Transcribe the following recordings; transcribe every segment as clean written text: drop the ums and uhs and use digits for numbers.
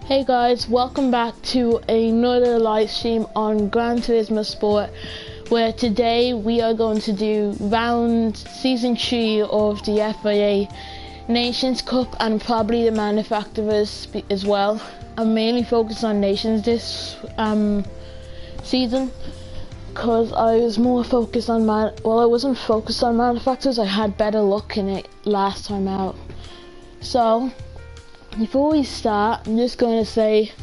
Hey guys, welcome back to another live stream on Gran Turismo Sport, where today we are going to do season 3 of the FIA Nations Cup and probably the manufacturers as well. I'm mainly focused on Nations this season because I was more focused on I wasn't focused on manufacturers. I had better luck in it last time out. So before we start, I'm just going to say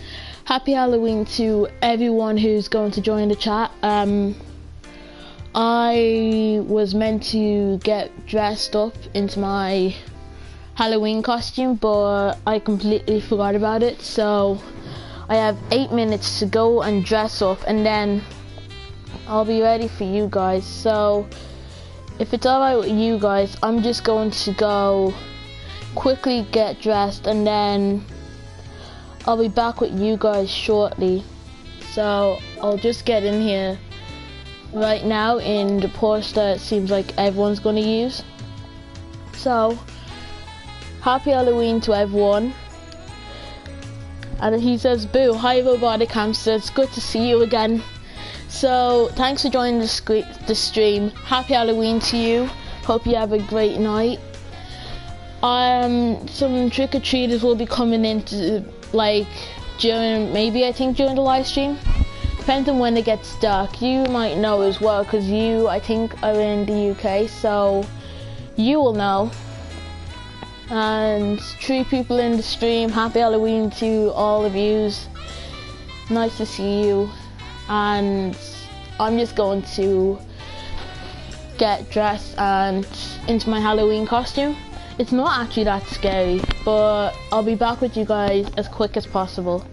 happy Halloween to everyone who's going to join the chat. I was meant to get dressed up into my Halloween costume, but I completely forgot about it, so I have 8 minutes to go and dress up and then I'll be ready for you guys. So if it's alright with you guys, I'm just going to go quickly get dressed and then I'll be back with you guys shortly. So I'll just get in here right now in the Porsche that it seems like everyone's gonna use. So happy Halloween to everyone. And he says, boo, hi robotic hamster, it's good to see you again. So thanks for joining the stream. Happy Halloween to you, hope you have a great night. Some trick-or-treaters will be coming in to, during the live stream. Depends on when it gets dark. You might know as well, because you, I think, are in the UK, so you will know. And 3 people in the stream, happy Halloween to all of yous. Nice to see you. And I'm just going to get dressed and into my Halloween costume. It's not actually that scary, but I'll be back with you guys as quick as possible.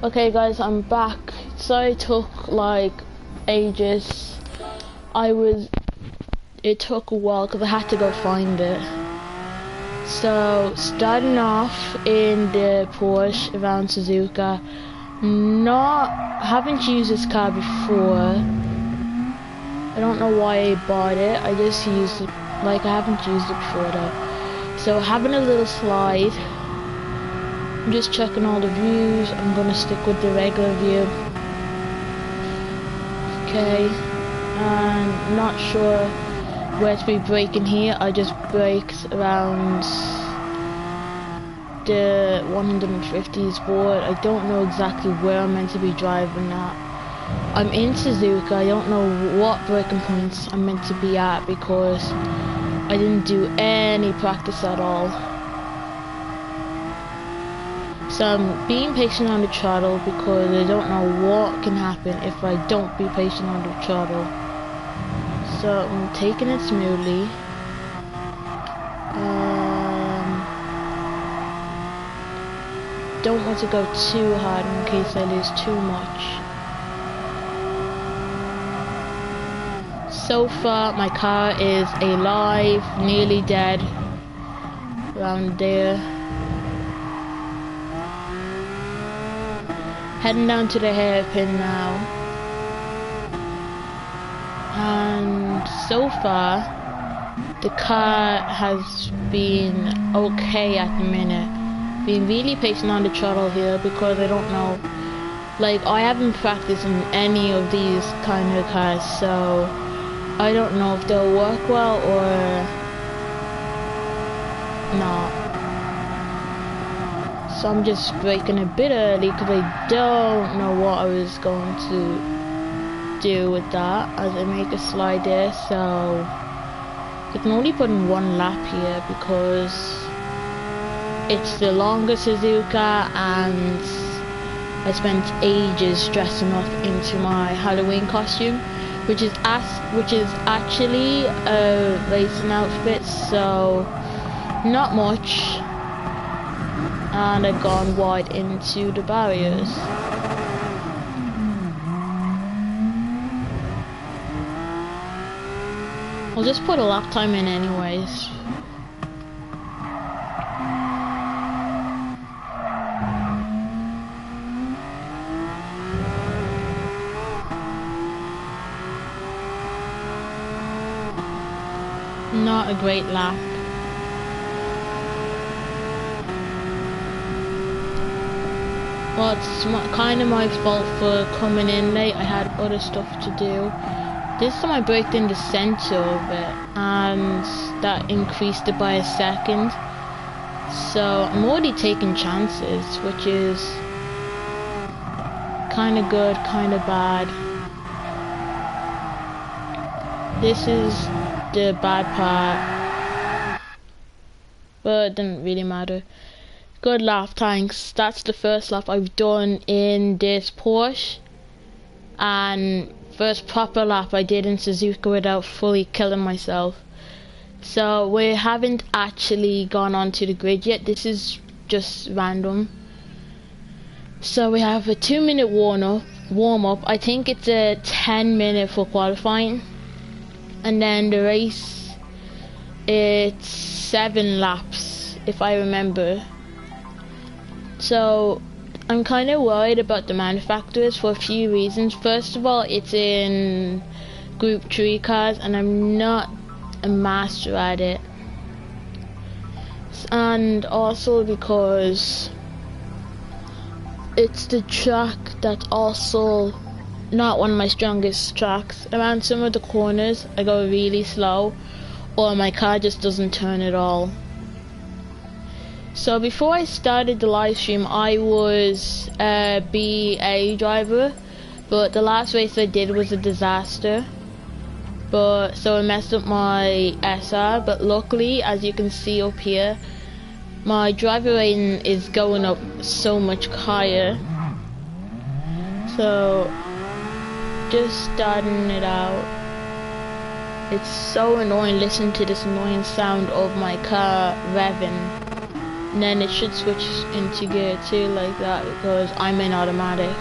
Okay guys, I'm back. Sorry it took like ages. It took a while because I had to go find it. So starting off in the Porsche around Suzuka. Haven't used this car before. I don't know why I bought it. I just used it, like I haven't used it before though. So having a little slide. I'm just checking all the views. I'm gonna stick with the regular view. Okay, and not sure where to be braking here. I just braked around the 150s board. I don't know exactly where I'm meant to be driving at. I'm in Suzuka. I don't know what braking points I'm meant to be at because I didn't do any practice at all. So I'm being patient on the throttle because I don't know what can happen if I don't be patient on the throttle. So I'm taking it smoothly. Don't want to go too hard in case I lose too much. So far my car is alive, nearly dead, around there. Heading down to the hairpin now, and so far the car has been okay at the minute. Being really patient on the throttle here because I don't know, like I haven't practiced in any of these kind of cars, so I don't know if they'll work well or not. So I'm just braking a bit early because I don't know what I was going to do with that as I make a slide there. So I can only put in one lap here because it's the longest Suzuka and I spent ages dressing up into my Halloween costume, which is actually a racing outfit, so not much. And I've gone wide into the barriers. I'll just put a lap time in anyways. Not a great lap. Well, it's kind of my fault for coming in late. I had other stuff to do. This time I braked in the center of it and that increased it by a second. So I'm already taking chances, which is kind of good, kind of bad. This is the bad part, but it didn't really matter. Good lap, thanks. That's the first lap I've done in this Porsche, and first proper lap I did in Suzuka without fully killing myself. So we haven't actually gone onto the grid yet. This is just random. So we have a 2-minute warm up. I think it's a 10-minute for qualifying, and then the race, it's 7 laps if I remember. So I'm kind of worried about the manufacturers for a few reasons. First of all, it's in Group 3 cars and I'm not a master at it. And also because it's the track that's also not one of my strongest tracks. Around some of the corners I go really slow, or my car just doesn't turn at all. So before I started the live stream, I was a BA driver, but the last race I did was a disaster. So I messed up my SR, but luckily, as you can see up here, my driver rating is going up so much higher. So just starting it out. It's so annoying listening to this annoying sound of my car revving. and then it should switch into gear 2 like that because I'm in automatic.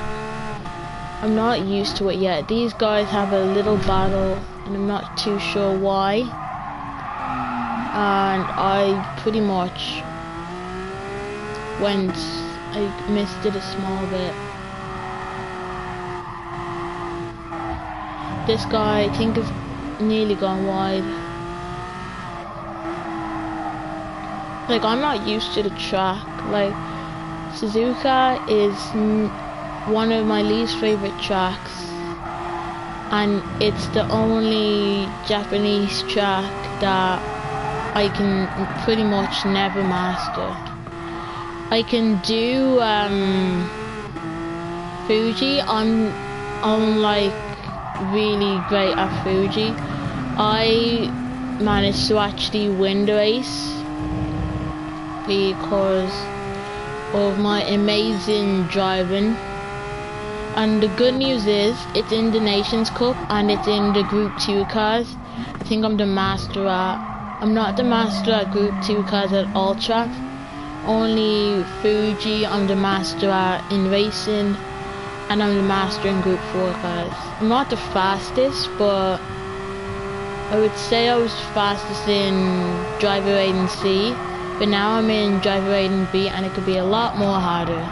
I'm not used to it yet. These guys have a little battle and I'm not too sure why, and I pretty much I missed it a small bit. This guy, I think, has nearly gone wide. Like, I'm not used to the track. Like, Suzuka is one of my least favorite tracks, and it's the only Japanese track that I can pretty much never master. I can do Fuji. I'm like really great at Fuji. I managed to actually win the race because of my amazing driving. And the good news is it's in the Nations Cup and it's in the Group 2 cars. I think I'm not the master at Group 2 cars at all tracks. Only Fuji I'm the master at in racing, and I'm the master in Group 4 cars. I'm not the fastest, but I would say I was fastest in driver rating C, but now I'm in driver rating B and it could be a lot more harder.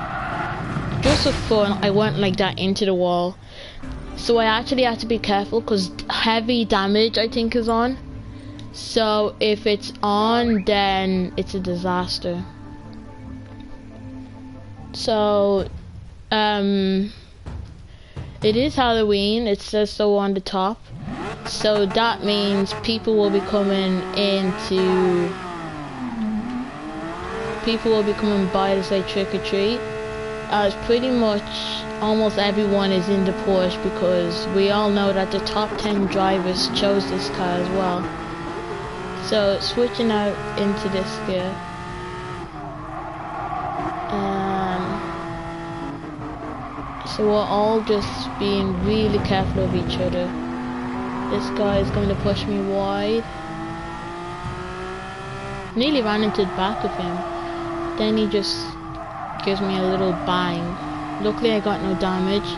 Just for fun, I went like that into the wall. So I actually have to be careful because heavy damage I think is on. So if it's on, then it's a disaster. So it is Halloween, it says so on the top. So that means people will be coming by to say trick or treat. As pretty much almost everyone is in the Porsche because we all know that the top 10 drivers chose this car as well. So switching out into this gear. So we're all just being really careful of each other. This guy is going to push me wide. Nearly ran into the back of him. Then he just gives me a little bang. Luckily I got no damage.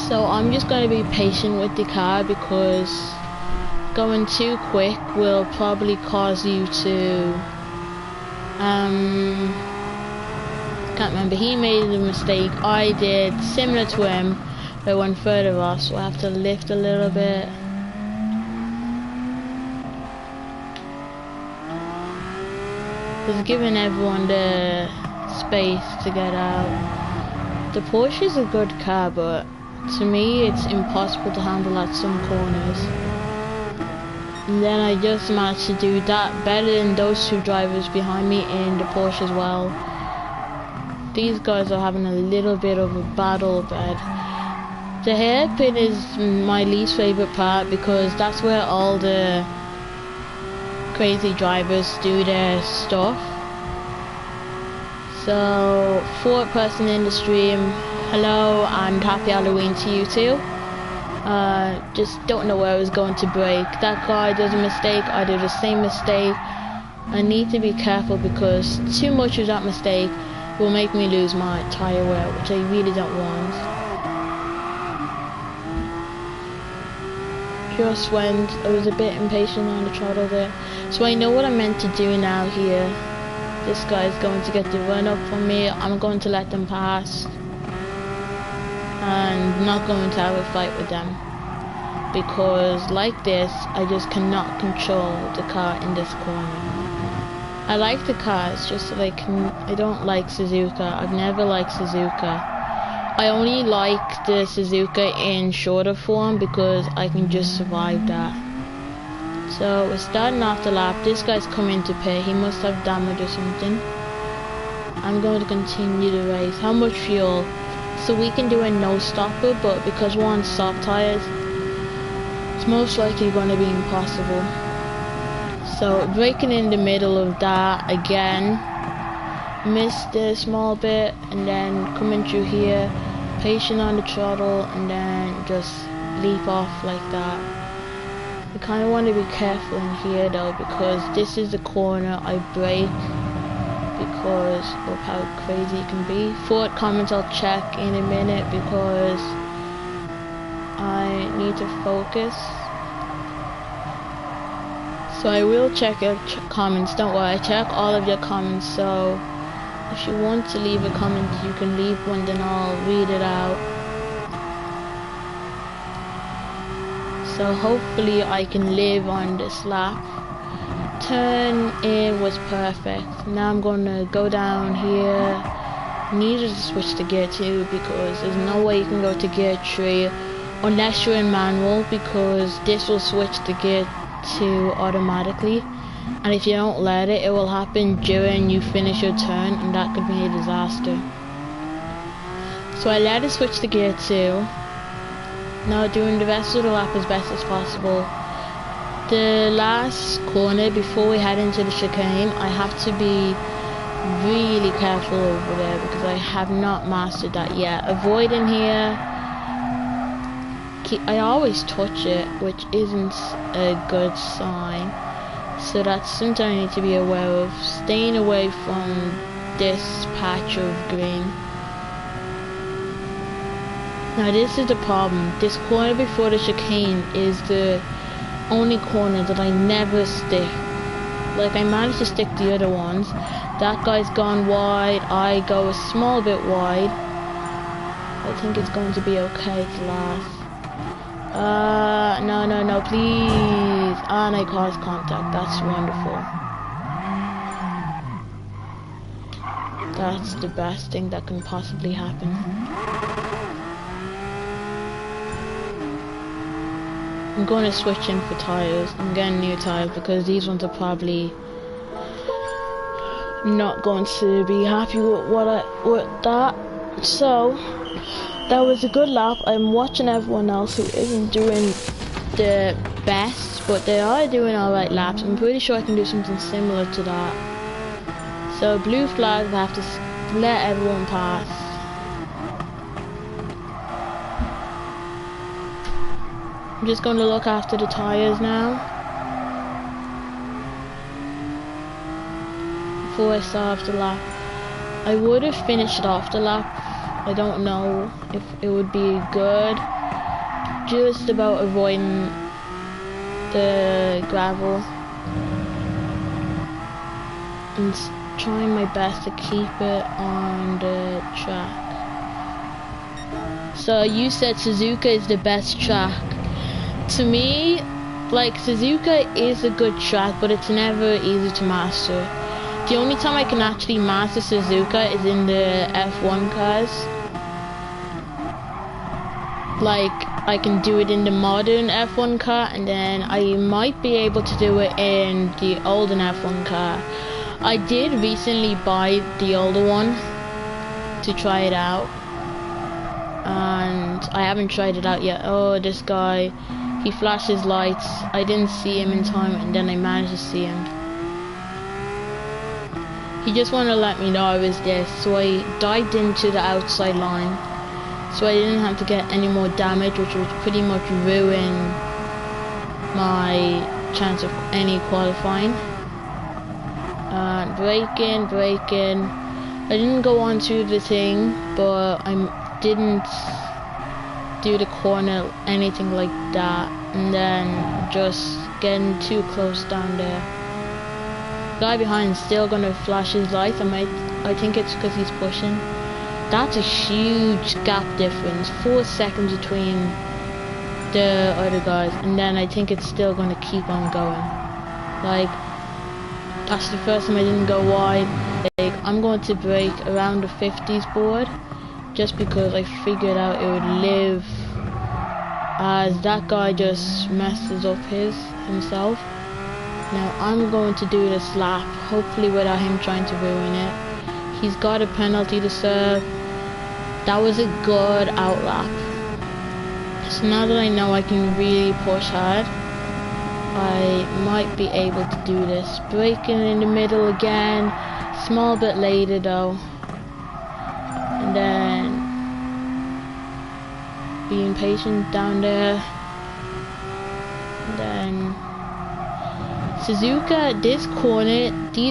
So I'm just going to be patient with the car because going too quick will probably cause you to can't remember, he made a mistake, I did similar to him, but I went further off, so I have to lift a little bit. Just giving everyone the space to get out. The Porsche is a good car, but to me it's impossible to handle at some corners. And then I just managed to do that better than those two drivers behind me in the Porsche as well. These guys are having a little bit of a battle, but the hairpin is my least favorite part because that's where all the crazy drivers do their stuff. So, fourth person in the stream, hello and happy Halloween to you too. Just don't know where I was going to brake. That guy does a mistake, I do the same mistake. I need to be careful because too much of that mistake will make me lose my tyre wear, which I really don't want. Just went, I was a bit impatient on the throttle there. So I know what I'm meant to do now here. This guy is going to get the run up on me. I'm going to let them pass. And not going to have a fight with them. Because like this, I just cannot control the car in this corner. I like the cars, just like I don't like Suzuka. I've never liked Suzuka. I only like the Suzuka in shorter form because I can just survive that. So we're starting off the lap. This guy's coming to pit. He must have damage or something. I'm going to continue the race. How much fuel? So we can do a no stopper, but because we're on soft tires, it's most likely going to be impossible. So braking in the middle of that again, missed a small bit, and then coming through here, patient on the throttle, and then just leap off like that. I kind of want to be careful in here though, because this is the corner I brake because of how crazy it can be. Forward comments I'll check in a minute because I need to focus. So I will check your comments, don't worry, I check all of your comments, so if you want to leave a comment you can leave one, then I'll read it out. So hopefully I can live on this lap. Turn in was perfect. Now I'm gonna go down here. Needed to switch to gear 2 because there's no way you can go to gear 3 unless you're in manual, because this will switch to gear 2 automatically, and if you don't let it, it will happen during you finish your turn, and that could be a disaster. So I let it switch to gear 2. Now doing the rest of the lap as best as possible. The last corner before we head into the chicane, I have to be really careful over there because I have not mastered that yet. Avoiding here, I always touch it, which isn't a good sign, so that's something I need to be aware of. Staying away from this patch of green. Now this is the problem. This corner before the chicane is the only corner that I never stick. Like, I managed to stick the other ones. That guy's gone wide, I go a small bit wide. I think it's going to be okay to last. No, please. And I caused contact. That's wonderful. That's the best thing that can possibly happen. I'm going to switch in for tires. I'm getting new tires because these ones are probably not going to be happy with that. So that was a good lap. I'm watching everyone else who isn't doing the best, but they are doing alright laps. I'm pretty sure I can do something similar to that. So blue flag, I have to let everyone pass. I'm just going to look after the tires now before I start off the lap. I would have finished off the lap. I don't know if it would be good. Just about avoiding the gravel and trying my best to keep it on the track. So you said Suzuka is the best track. To me, like, Suzuka is a good track, but it's never easy to master. The only time I can actually master Suzuka is in the F1 cars. Like, I can do it in the modern F1 car, and then I might be able to do it in the olden F1 car. I did recently buy the older one to try it out, and I haven't tried it out yet. Oh, this guy, he flashes lights. I didn't see him in time, and then I managed to see him. He just wanted to let me know I was there, so I dived into the outside line, so I didn't have to get any more damage, which would pretty much ruin my chance of any qualifying. Braking. I didn't go on to the thing, but I didn't do the corner, anything like that, and then just getting too close down there. Guy behind still gonna flash his lights. I think it's because he's pushing. That's a huge gap difference, 4 seconds between the other guys, and then I think it's still gonna keep on going. Like, that's the first time I didn't go wide. Like, I'm going to brake around the 50s board, just because I figured out it would live, as that guy just messes up himself. Now I'm going to do this lap, hopefully without him trying to ruin it. He's got a penalty to serve. That was a good out lap. So now that I know I can really push hard, I might be able to do this. Braking in the middle again, small bit later though. And then being patient down there. And then then Suzuka, these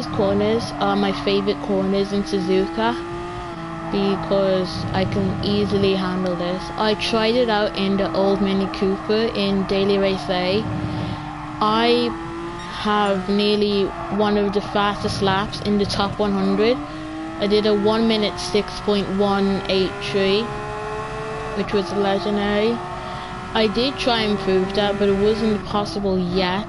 corners are my favorite corners in Suzuka because I can easily handle this. I tried it out in the old Mini Cooper in Daily Race A. I have nearly one of the fastest laps in the top 100. I did a 1 minute 6.183, which was legendary. I did try and improve that, but it wasn't possible yet.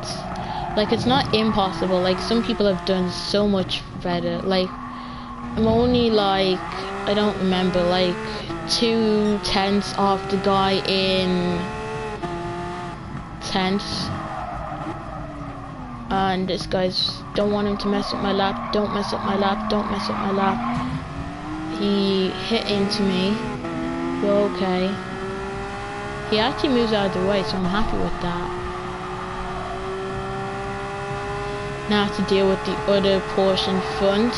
Like, it's not impossible. Like, some people have done so much better. Like, I'm only like, I don't remember, like 2/10 off the guy in 10th. And this guy's, don't want him to mess up my lap, don't mess up my lap, don't mess up my lap. He hit into me. Well, okay. He actually moves out of the way, so I'm happy with that. Now I have to deal with the other Porsche front.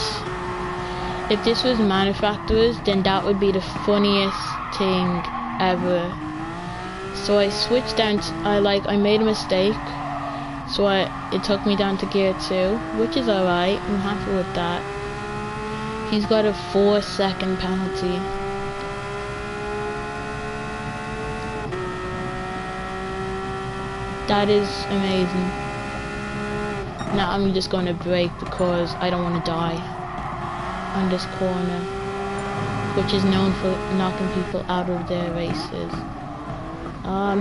If this was manufacturers, then that would be the funniest thing ever. So I switched down to, I made a mistake. So it took me down to gear 2, which is alright. I'm happy with that. He's got a 4-second penalty. That is amazing. Now I'm just going to brake because I don't want to die on this corner, which is known for knocking people out of their races.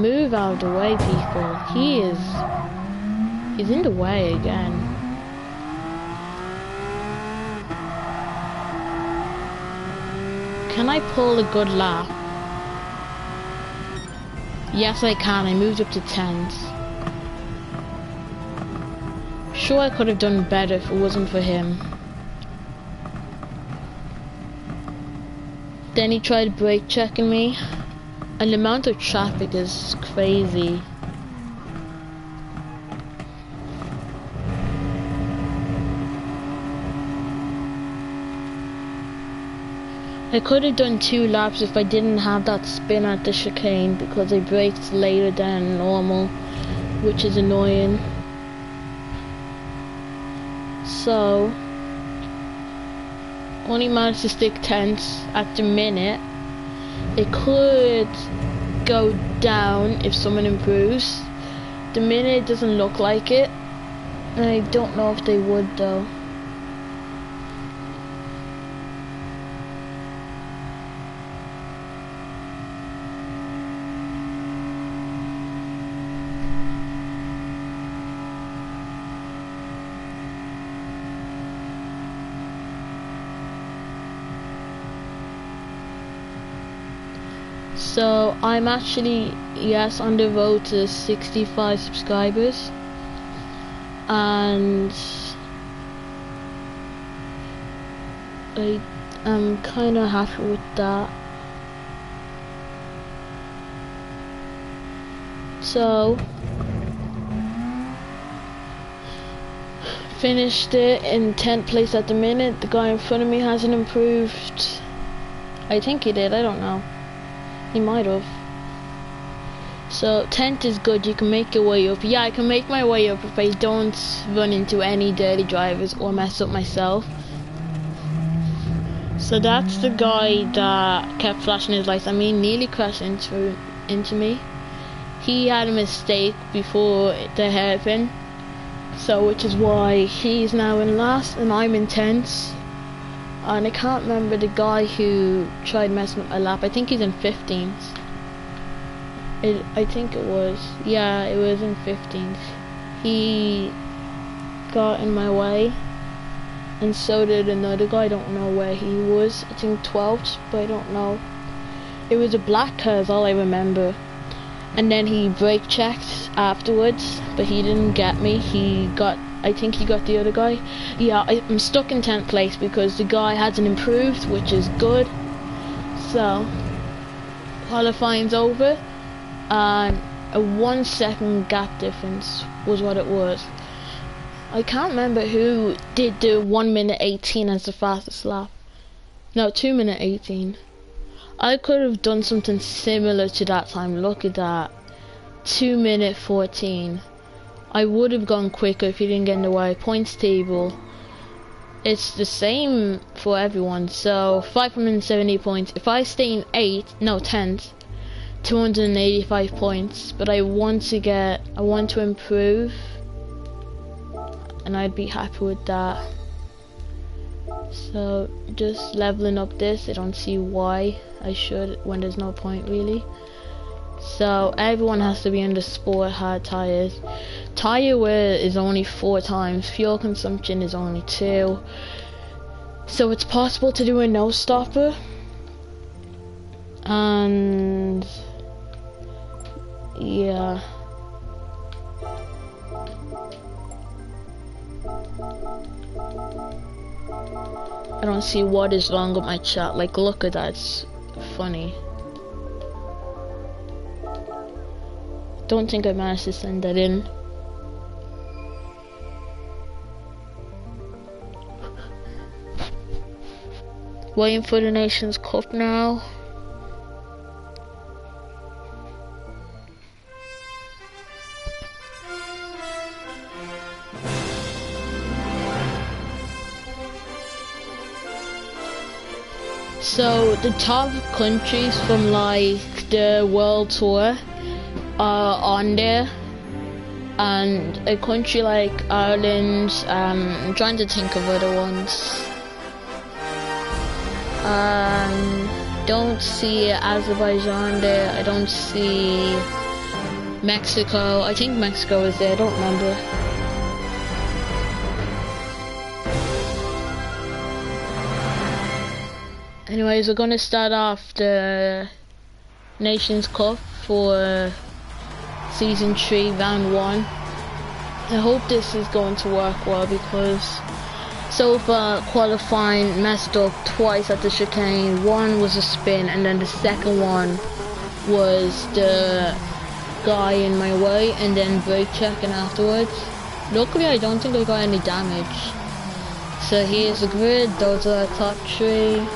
Move out of the way, people. He's in the way again. Can I pull a good lap? Yes, I can. I moved up to 10th. Sure, I could have done better if it wasn't for him. Then he tried brake checking me, and the amount of traffic is crazy. I could have done 2 laps if I didn't have that spin at the chicane because I braked later than normal, which is annoying. So, only managed to stick 10th at the minute. It could go down if someone improves. The minute it doesn't look like it, and I don't know if they would though. So I'm actually, yes, on the road to 65 subscribers, and I am kind of happy with that. So finished it in 10th place at the minute. The guy in front of me hasn't improved. I think he did, I don't know. He might have. So 10th is good, you can make your way up. Yeah, I can make my way up if I don't run into any dirty drivers or mess up myself. So that's the guy that kept flashing his lights. I mean, nearly crashed into me. He had a mistake before the hairpin, so which is why he's now in last and I'm in 10th. And I can't remember the guy who tried messing with my lap. I think he's in 15th. I think it was. Yeah, it was in 15th. He got in my way, and so did another guy. I don't know where he was. I think 12th, but I don't know. It was a black car is all I remember. And then he brake checked afterwards, but he didn't get me. I think he got the other guy. Yeah, I'm stuck in 10th place because the guy hasn't improved, which is good. So, qualifying's over, and a 1 second gap difference was what it was. I can't remember who did the 1 minute 18 as the fastest lap. No, 2 minute 18. I could have done something similar to that time. Look at that. 2 minute 14. I would have gone quicker if he didn't get in the way. Points table. It's the same for everyone. So 570 points. If I stay in 10th, 285 points. But I want to improve, and I'd be happy with that. So just leveling up this. I don't see why I should when there's no point really. So everyone has to be under sport hard tires. Tire wear is only 4 times. Fuel consumption is only 2. So it's possible to do a no stopper. And yeah. I don't see what is wrong with my chat. Like, look at that. It's funny. Don't think I managed to send that in. Waiting for the Nations Cup now. So the top countries from like the World Tour are on there, and a country like Ireland, I'm trying to think of other ones. Don't see Azerbaijan there, I don't see Mexico. I think Mexico is there, I don't remember. Anyways, we're gonna start off the Nations Cup for Season 3, Round 1. I hope this is going to work well, because so far qualifying messed up twice at the chicane. One was a spin, and then the second one was the guy in my way, and then brake checking afterwards. Luckily I don't think I got any damage. So here's the grid, those are the top 3.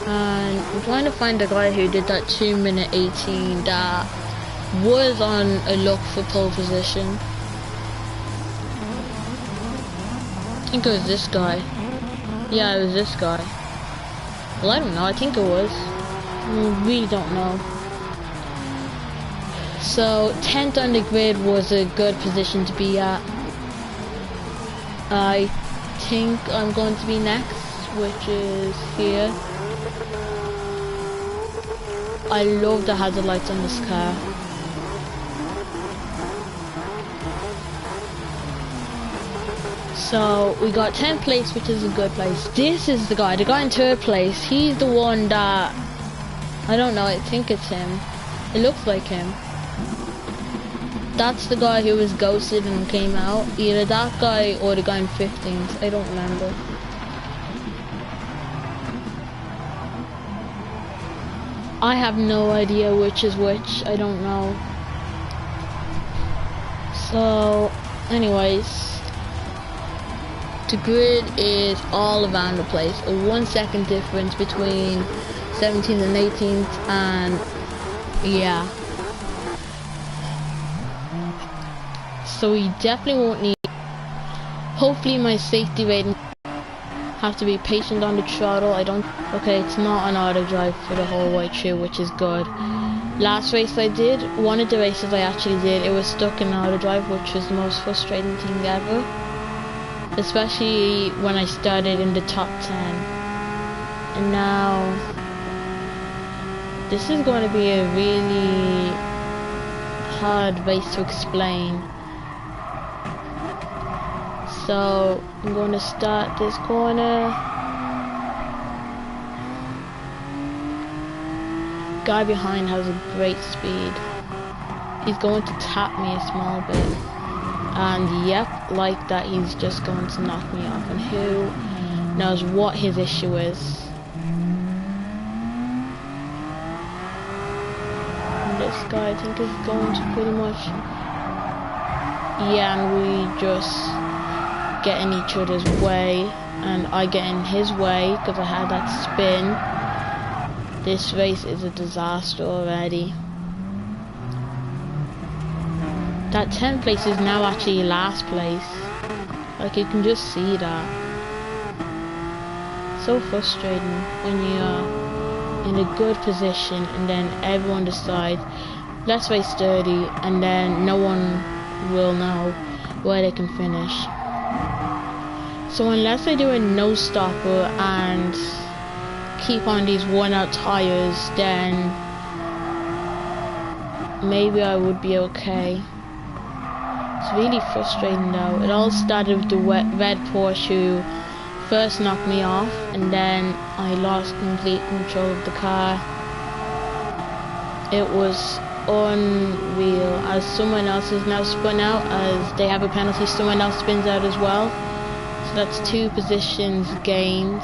And I'm trying to find the guy who did that 2:18 that was on a look for pole position. I think it was this guy. Yeah, it was this guy. Well, I don't know, I think it was. I really don't know. So 10th on the grid was a good position to be at. I think I'm going to be next, which is here. I love the hazard lights on this car. So we got 10th place, which is a good place. This is the guy in 3rd place. He's the one that, I don't know, I think it's him. It looks like him. That's the guy who was ghosted and came out. Either that guy or the guy in 15th. I don't remember. I have no idea which is which. I don't know. So, anyways, the grid is all around the place. A 1 second difference between 17th and 18th, and yeah. So we definitely won't need. Hopefully my safety rating. Have to be patient on the throttle. Okay, it's not on auto drive for the whole way through, which is good. Last race I did, one of the races I actually did, it was stuck in auto drive, which was the most frustrating thing ever. Especially when I started in the top 10. And now, this is going to be a really hard race to explain. So I'm going to start this corner. Guy behind has a great speed. He's going to tap me a small bit. And yep, like that, he's just going to knock me off. And who knows what his issue is. And this guy, I think, is going to pretty much... Yeah, and we just get in each other's way, and I get in his way because I had that spin. This race is a disaster already. that 10th place is now actually last place. Like, you can just see that. So frustrating when you are in a good position and then everyone decides, let's race 30, and then no one will know where they can finish. So unless I do a no stopper and keep on these worn out tires, then maybe I would be okay. It's really frustrating though. It all started with the red Porsche who first knocked me off, and then I lost complete control of the car. It was unreal, as someone else is now spun out, as they have a penalty, someone else spins out as well. So that's 2 positions gained.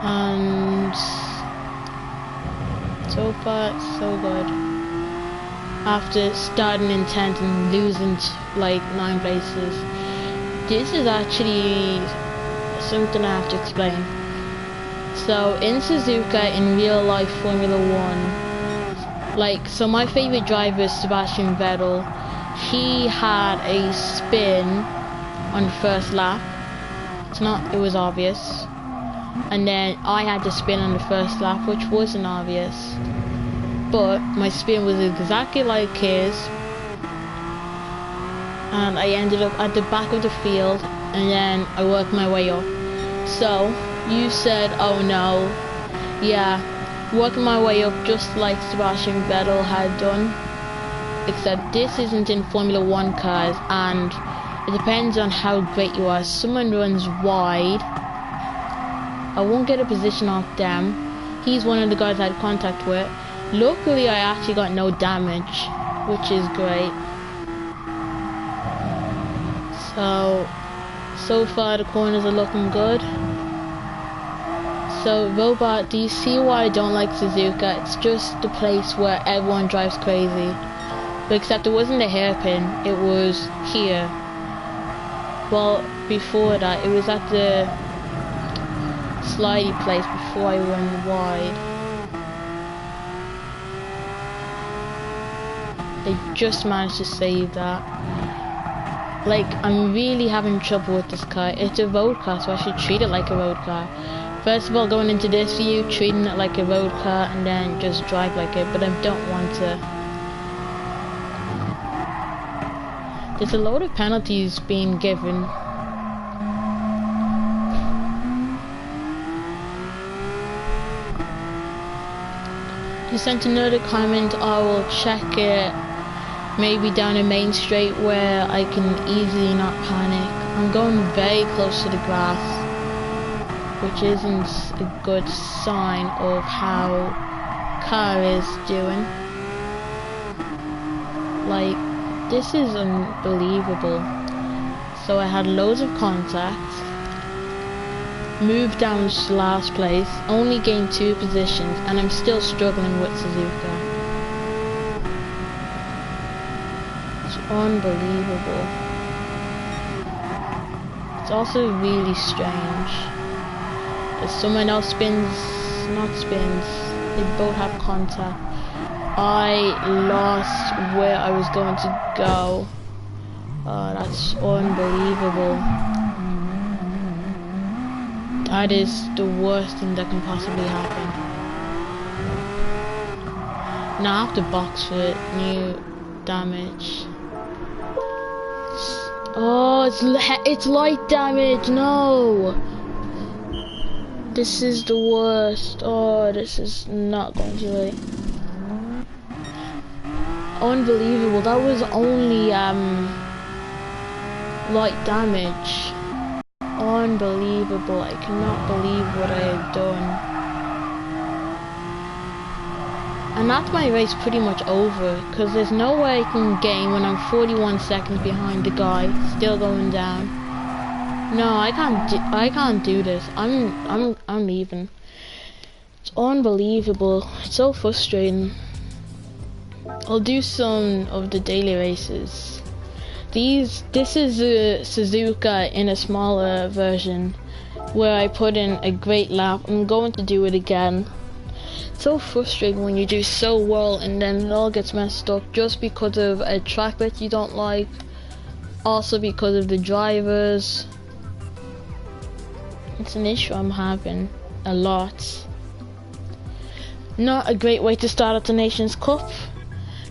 And so far so good. After starting in 10th and losing like 9 places. This is actually something I have to explain. So in Suzuka, in real life Formula 1, like, so my favorite driver is Sebastian Vettel. He had a spin on the first lap. It was obvious. And then I had to spin on the first lap, which wasn't obvious. But my spin was exactly like his. And I ended up at the back of the field, and then I worked my way up. So, you said, oh no, yeah, working my way up just like Sebastian Vettel had done. Except this isn't in Formula 1 cars, and it depends on how great you are. Someone runs wide, I won't get a position off them. He's one of the guys I had contact with. Luckily, I actually got no damage, which is great. So far the corners are looking good. So, Robot, do you see why I don't like Suzuka? It's just the place where everyone drives crazy. But except it wasn't a hairpin, it was here. Well, before that, it was at the slidey place before I went wide. They just managed to save that. Like, I'm really having trouble with this car. It's a road car, so I should treat it like a road car. First of all, going into this view, treating it like a road car, and then just drive like it, but I don't want to. There's a load of penalties being given. You sent another comment, I will check it. Maybe down a main straight where I can easily not panic. I'm going very close to the grass, which isn't a good sign of how car is doing. Like, this is unbelievable. So I had loads of contacts, moved down to last place, only gained 2 positions, and I'm still struggling with Suzuka. It's unbelievable. It's also really strange. If someone else spins, they both have contact. I lost where I was going to go. Oh, that's unbelievable. That is the worst thing that can possibly happen. Now I have to box for it. New damage. Oh, it's light damage. No. This is the worst. Oh, this is not going to be. Unbelievable. That was only light damage. Unbelievable. I cannot believe what I had done. And that's my race pretty much over, because there's no way I can gain when I'm 41 seconds behind the guy still going down. No, I can't do this. I'm leaving. It's unbelievable. It's so frustrating. I'll do some of the daily races. This is a Suzuka in a smaller version, where I put in a great lap. I'm going to do it again. It's so frustrating when you do so well and then it all gets messed up just because of a track that you don't like, also because of the drivers. It's an issue I'm having a lot. Not a great way to start at the Nations Cup,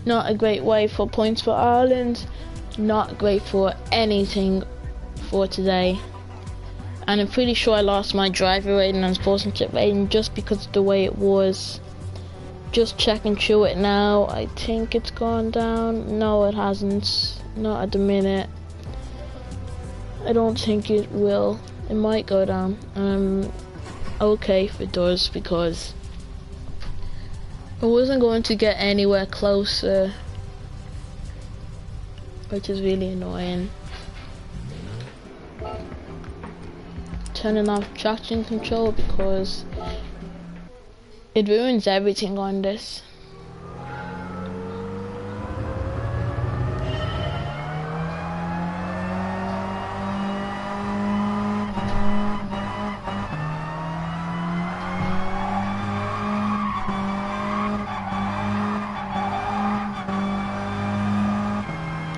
not a great way for points for Ireland, not great for anything for today. And I'm pretty sure I lost my driver rating and sportsmanship rating just because of the way it was. Just checking through it now, I think it's gone down. No, it hasn't, not at the minute. I don't think it will. It might go down. Okay if it does, because I wasn't going to get anywhere closer, which is really annoying. Turning off traction control because it ruins everything on this.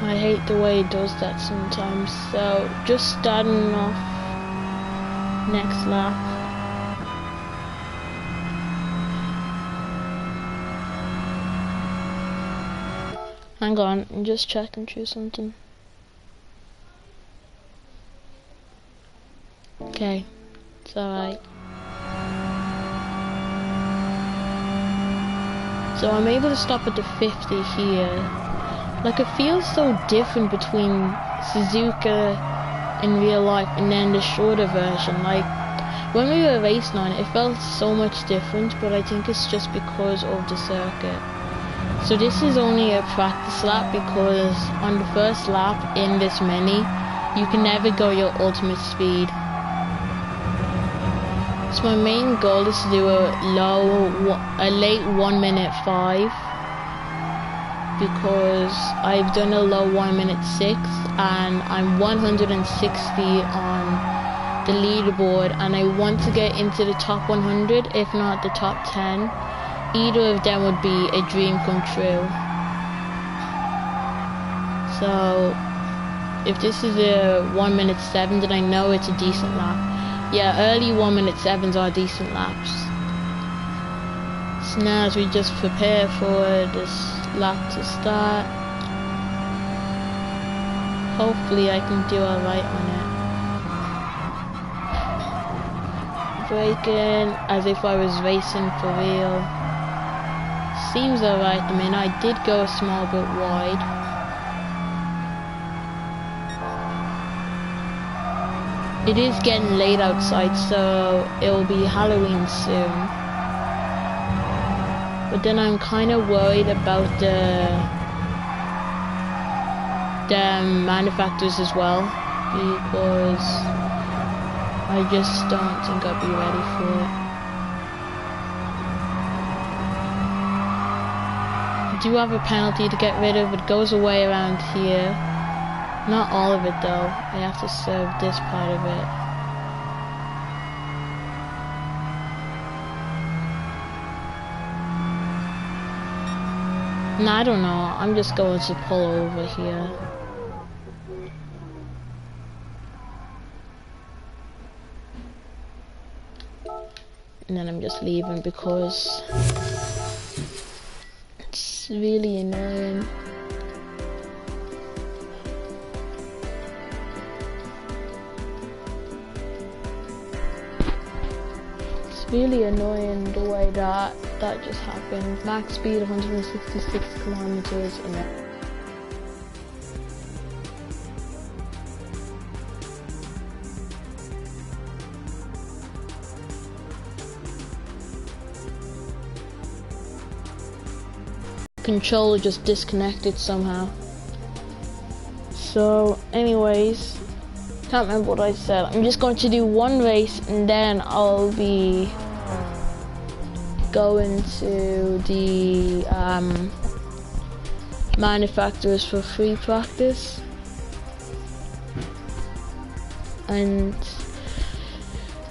I hate the way it does that sometimes, so just starting off next lap. Hang on, I'm just checking through something. Okay, it's alright. So I'm able to stop at the 50 here. Like, it feels so different between Suzuka in real life and then the shorter version. Like, when we were racing on it, it felt so much different, but I think it's just because of the circuit. So this is only a practice lap because on the first lap in this mini, you can never go your ultimate speed. So my main goal is to do a late 1 minute 5. Because I've done a low 1 minute 6 and I'm 160 on the leaderboard, and I want to get into the top 100, if not the top 10. Either of them would be a dream come true. So if this is a 1 minute 7, then I know it's a decent lap. Yeah, early 1 minute 7s are decent laps. So now as we just prepare for this lap to start, hopefully I can do alright on it. Braking as if I was racing for real. Seems alright. I mean, I did go a small bit wide. It is getting late outside, so it will be Halloween soon. But then I'm kind of worried about the manufacturers as well, because I just don't think I'll be ready for it. I do have a penalty to get rid of. It goes away around here. Not all of it though. I have to serve this part of it. No, I don't know. I'm just going to pull over here. And then I'm just leaving because it's really annoying. It's really annoying the way that just happened. Max speed 166 kilometers in it. Controller just disconnected somehow. So anyways, can't remember what I said. I'm just going to do one race and then I'll be going to the manufacturers for free practice. And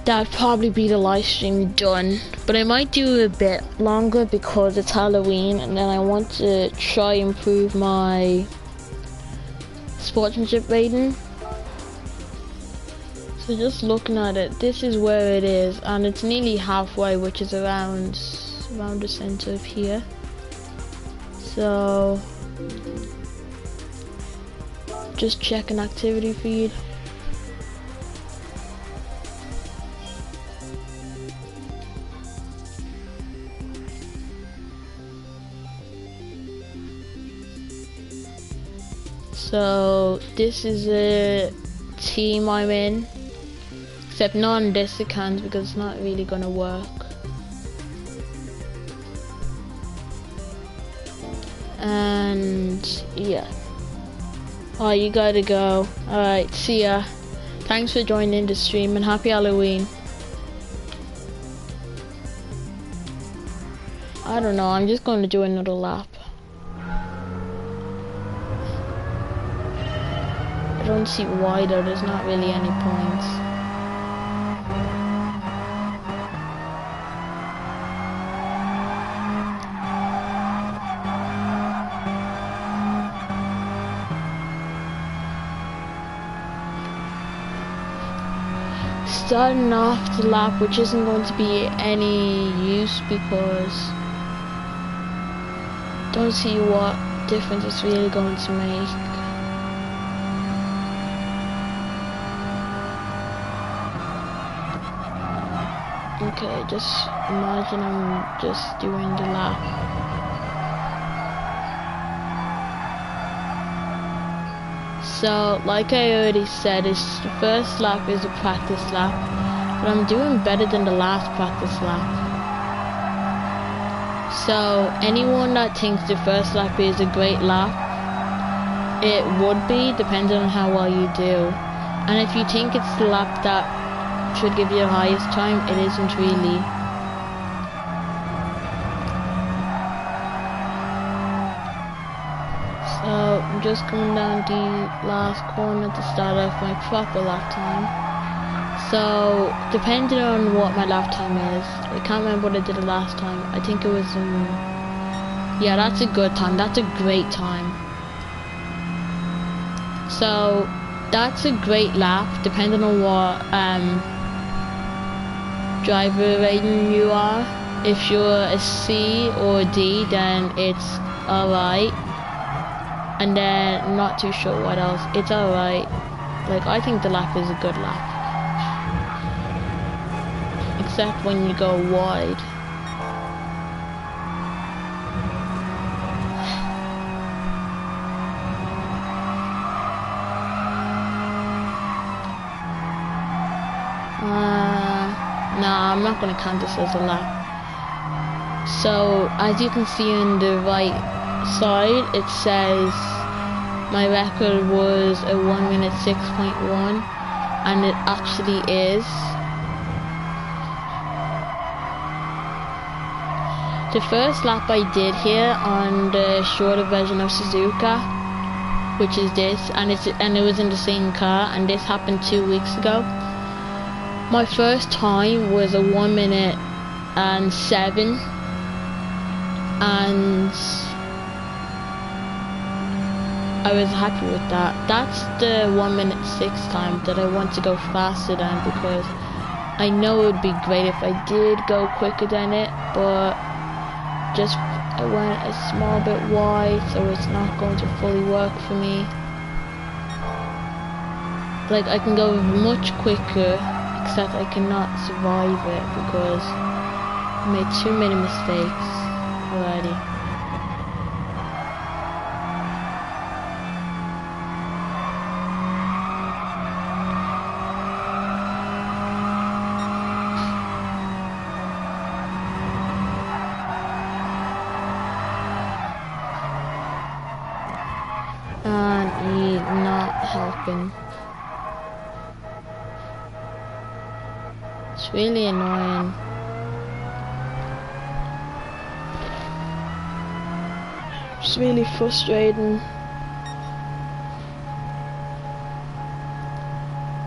that'd probably be the live stream done. But I might do a bit longer because it's Halloween, and then I want to try improve my sportsmanship rating. So just looking at it, this is where it is, and it's nearly halfway, which is around the center of here. So just checking activity feed. So this is a team I'm in, except not on this account because it's not really gonna work. And yeah. Oh, you gotta go. Alright, see ya. Thanks for joining the stream and happy Halloween. I don't know, I'm just gonna do another lap. I don't see why though, there's not really any points. Starting off the lap, which isn't going to be any use because don't see what difference it's really going to make. Okay, just imagine I'm just doing the lap. So, like I already said, the first lap is a practice lap, but I'm doing better than the last practice lap. So, anyone that thinks the first lap is a great lap, it would be, depending on how well you do. And if you think it's the lap that should give you the highest time, it isn't really. So I'm just coming down the last corner to start off my proper lap time. So depending on what my lap time is, I can't remember what I did the last time. I think it was yeah, that's a good time, that's a great time. So that's a great lap depending on what driver rating you are. If you're a C or a D, then it's alright, and then not too sure what else, it's alright. Like, I think the lap is a good lap, except when you go wide. Nah, I'm not gonna count this as a lap. So, as you can see on the right side, it says my record was a 1 minute 6.1, and it actually is. The first lap I did here on the shorter version of Suzuka, which is this, and it was in the same car, and this happened 2 weeks ago. My first time was a 1 minute and 7, and I was happy with that. That's the 1 minute 6 time that I want to go faster than, because I know it would be great if I did go quicker than it, but just I went a small bit wide, so it's not going to fully work for me. Like, I can go much quicker, except I cannot survive it because I made too many mistakes already. And he's not helping. It's really annoying. It's really frustrating.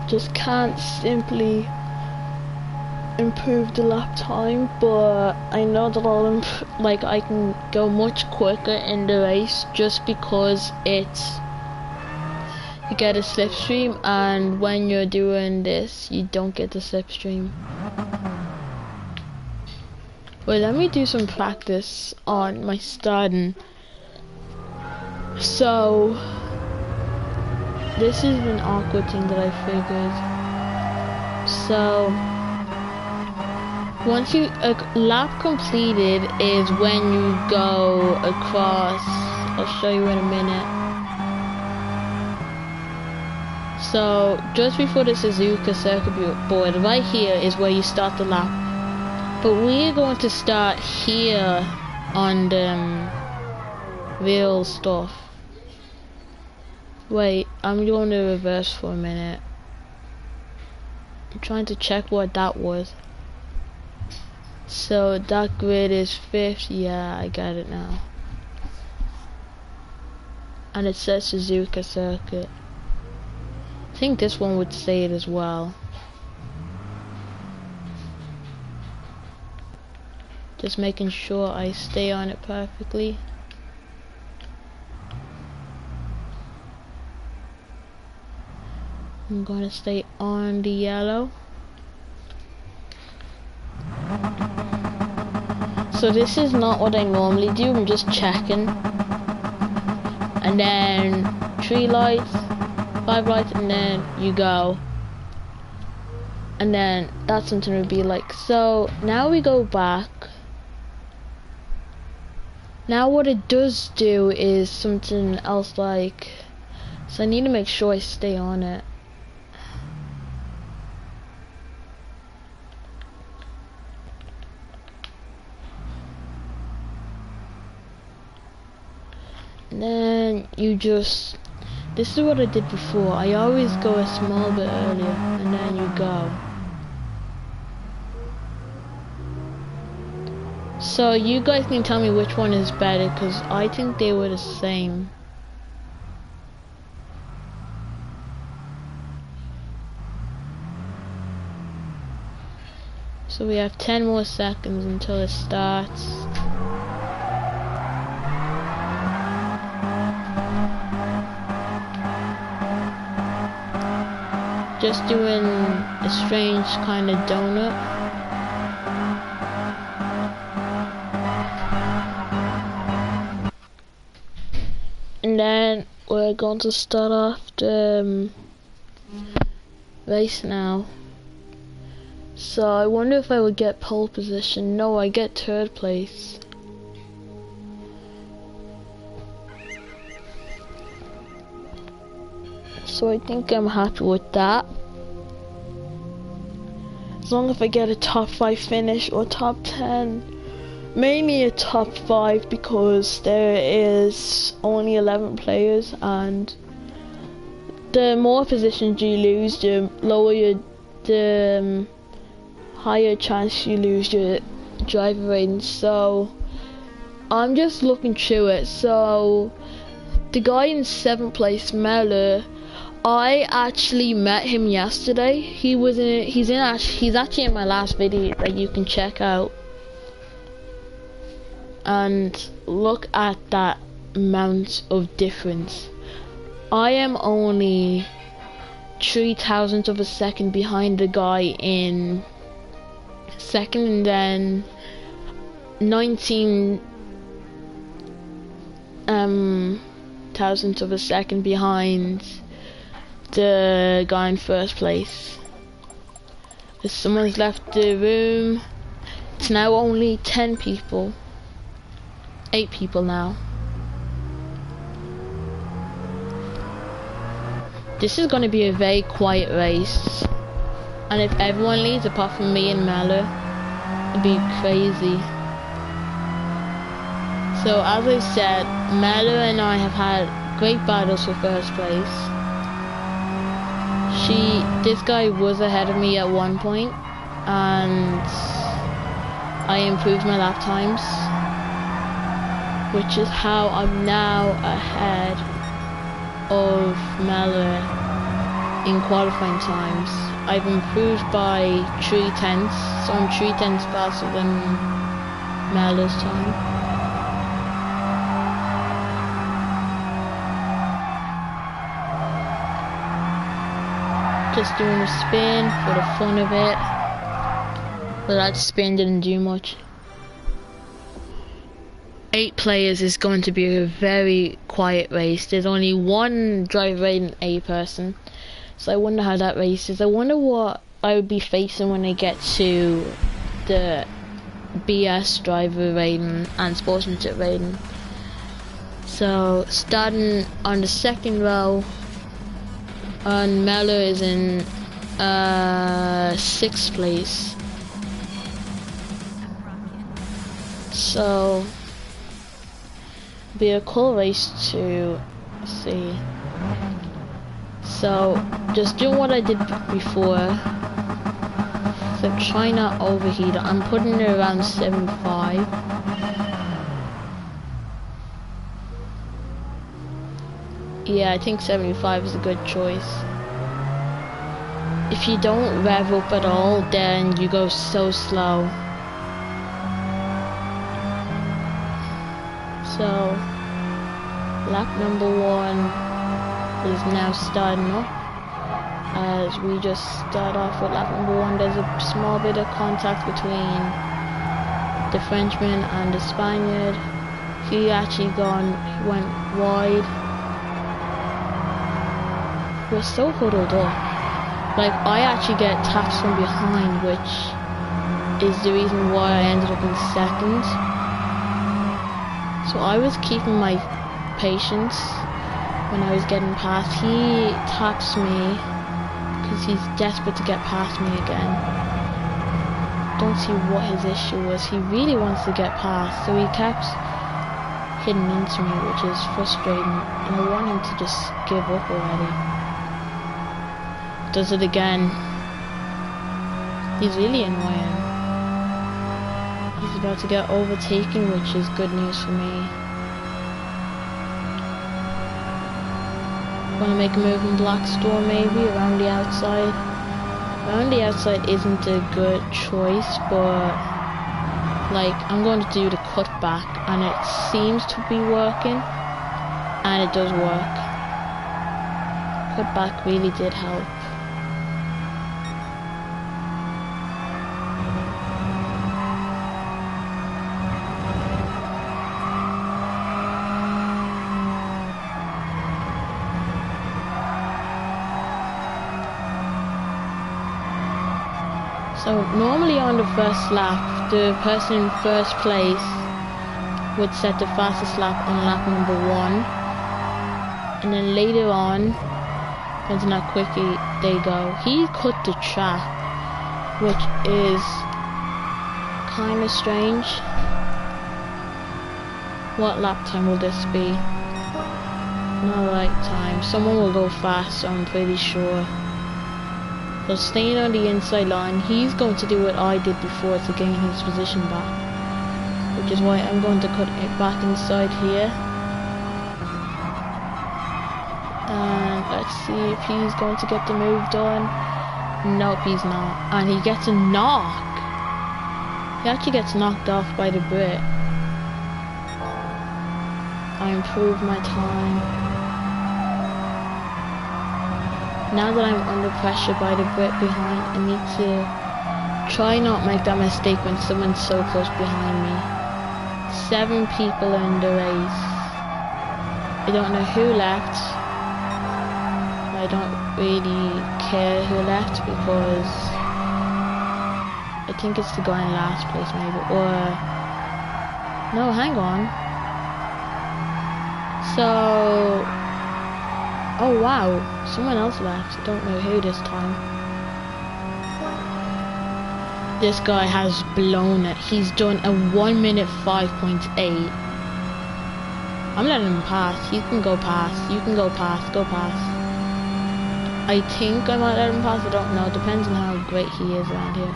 Just can't simply improve the lap time, but I know that I'll I can go much quicker in the race just because it's you get a slipstream, and when you're doing this you don't get the slipstream. Wait, let me do some practice on my starting. So this is an awkward thing that I figured. So once you a lap completed is when you go across. I'll show you in a minute. So just before the Suzuka circuit board, right here is where you start the lap. But we're going to start here on the real stuff. Wait, I'm going to reverse for a minute. I'm trying to check what that was. So that grid is 5th. Yeah, I got it now. And it says Suzuka circuit. I think this one would say it as well. Just making sure I stay on it perfectly. I'm gonna stay on the yellow. So this is not what I normally do, I'm just checking. And then 3 lights, 5 lights, and then you go. And then that's something to be like. So now we go back. Now what it does do is something else like, so I need to make sure I stay on it. And then you just, this is what I did before, I always go a small bit earlier and then you go. So you guys can tell me which one is better, because I think they were the same. So we have 10 more seconds until it starts. Just doing a strange kind of donut. And then we're going to start off the race now. So I wonder if I would get pole position. No, I get 3rd place. So I think I'm happy with that. As long as I get a top 5 finish or top 10. Mainly a top 5 because there is only 11 players, and the more positions you lose, the lower the higher chance you lose your driver rating. So I'm just looking through it. So the guy in 7th place, Miller, I actually met him yesterday. He's actually in my last video that you can check out. And look at that amount of difference. I am only 0.003 of a second behind the guy in 2nd, and then 19 thousandths of a second behind the guy in 1st place. If someone's left the room, it's now only 10 people. 8 people now. This is going to be a very quiet race, and if everyone leaves apart from me and Mala, it'd be crazy. So as I said, Mala and I have had great battles for 1st place. This guy was ahead of me at one point, and I improved my lap times, which is how I'm now ahead of Mallory in qualifying times. I've improved by 3/10, so I'm 3/10 faster than Melo's time. Just doing a spin for the fun of it, but that spin didn't do much. 8 players is going to be a very quiet race. There's only one driver rating A person, so I wonder how that race is. I wonder what I would be facing when I get to the BS driver rating and sportsmanship rating. So starting on the second row, and Melo is in 6th place. So be a cool race to see. So just do what I did before. So try not overheat. I'm putting it around 75. Yeah, I think 75 is a good choice. If you don't rev up at all, then you go so slow. So, lap number 1 is now starting up. As we just start off with lap number 1, there's a small bit of contact between the Frenchman and the Spaniard. He actually went wide. We're so huddled up. Like, I actually get taps from behind, which is the reason why I ended up in 2nd. So I was keeping my patience when I was getting past. He taps me because he's desperate to get past me again. Don't see what his issue was. He really wants to get past, so he kept hitting into me, which is frustrating, and I want him to just give up already. Does it again. He's really annoying. He's about to get overtaken, which is good news for me. Want to make a move in Blackstore maybe, around the outside. Around the outside isn't a good choice, but like, I'm going to do the cutback, and it seems to be working, and it does work. Cutback really did help. So normally on the first lap, the person in first place would set the fastest lap on lap number 1, and then later on, depending on how quickly they go, he cut the track, which is kind of strange. What lap time will this be? Not right time. Someone will go fast, I'm pretty sure. So staying on the inside line, he's going to do what I did before to gain his position back, which is why I'm going to cut it back inside here. And let's see if he's going to get the move done. Nope, he's not. And he gets a knock. He actually gets knocked off by the Brit. I improved my time. Now that I'm under pressure by the Brit behind, I need to try not make that mistake when someone's so close behind me. 7 people in the race. I don't know who left. I don't really care who left because I think it's the guy in last place maybe, or no, hang on. So, oh wow, someone else left. Don't know who this time. This guy has blown it. He's done a 1 minute 5.8. I'm letting him pass. He can go past. You can go past. Go past. I think I might let him pass. I don't know. Depends on how great he is around here.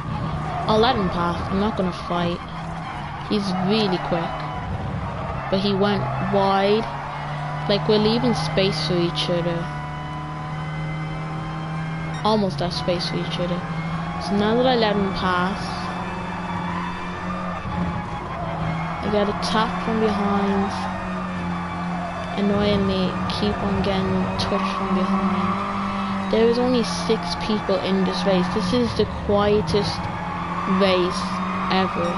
I'll let him pass. I'm not gonna fight. He's really quick. But he went wide. Like, we're leaving space for each other. almost at space for each other. So now that I let him pass, I got attacked from behind. Annoyingly, keep on getting touched from behind. There is only 6 people in this race. This is the quietest race ever.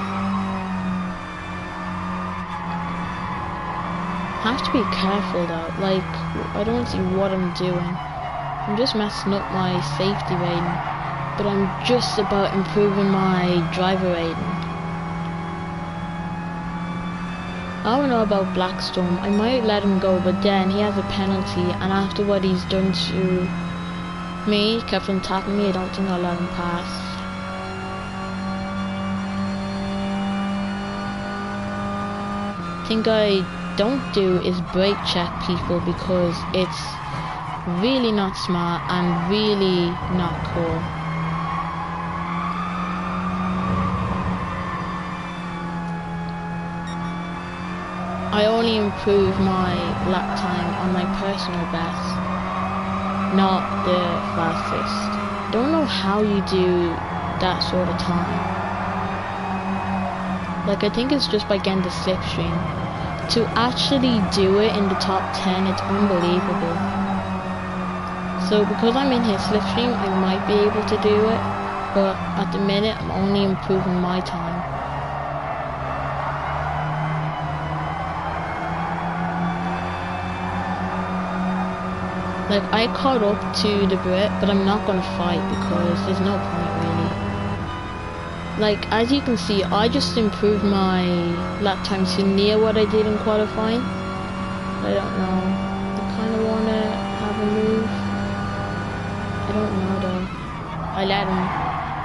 I have to be careful though, like, I don't see what I'm doing. I'm just messing up my safety rating, but I'm just about improving my driver rating. I don't know about Blackstorm. I might let him go, but then he has a penalty, and after what he's done to me, kept on tapping me, I don't think I'll let him pass. Thing I don't do is brake check people because it's really not smart and really not cool. I only improve my lap time on my personal best, not the fastest. Don't know how you do that sort of time. Like, I think it's just by getting the slipstream. To actually do it in the top 10, it's unbelievable. So because I'm in his slipstream, I might be able to do it, but at the minute I'm only improving my time. Like, I caught up to the Brit, but I'm not gonna fight because there's no point really. Like, as you can see, I just improved my lap time to near what I did in qualifying. I don't know. I kind of want to have a move. I don't know though.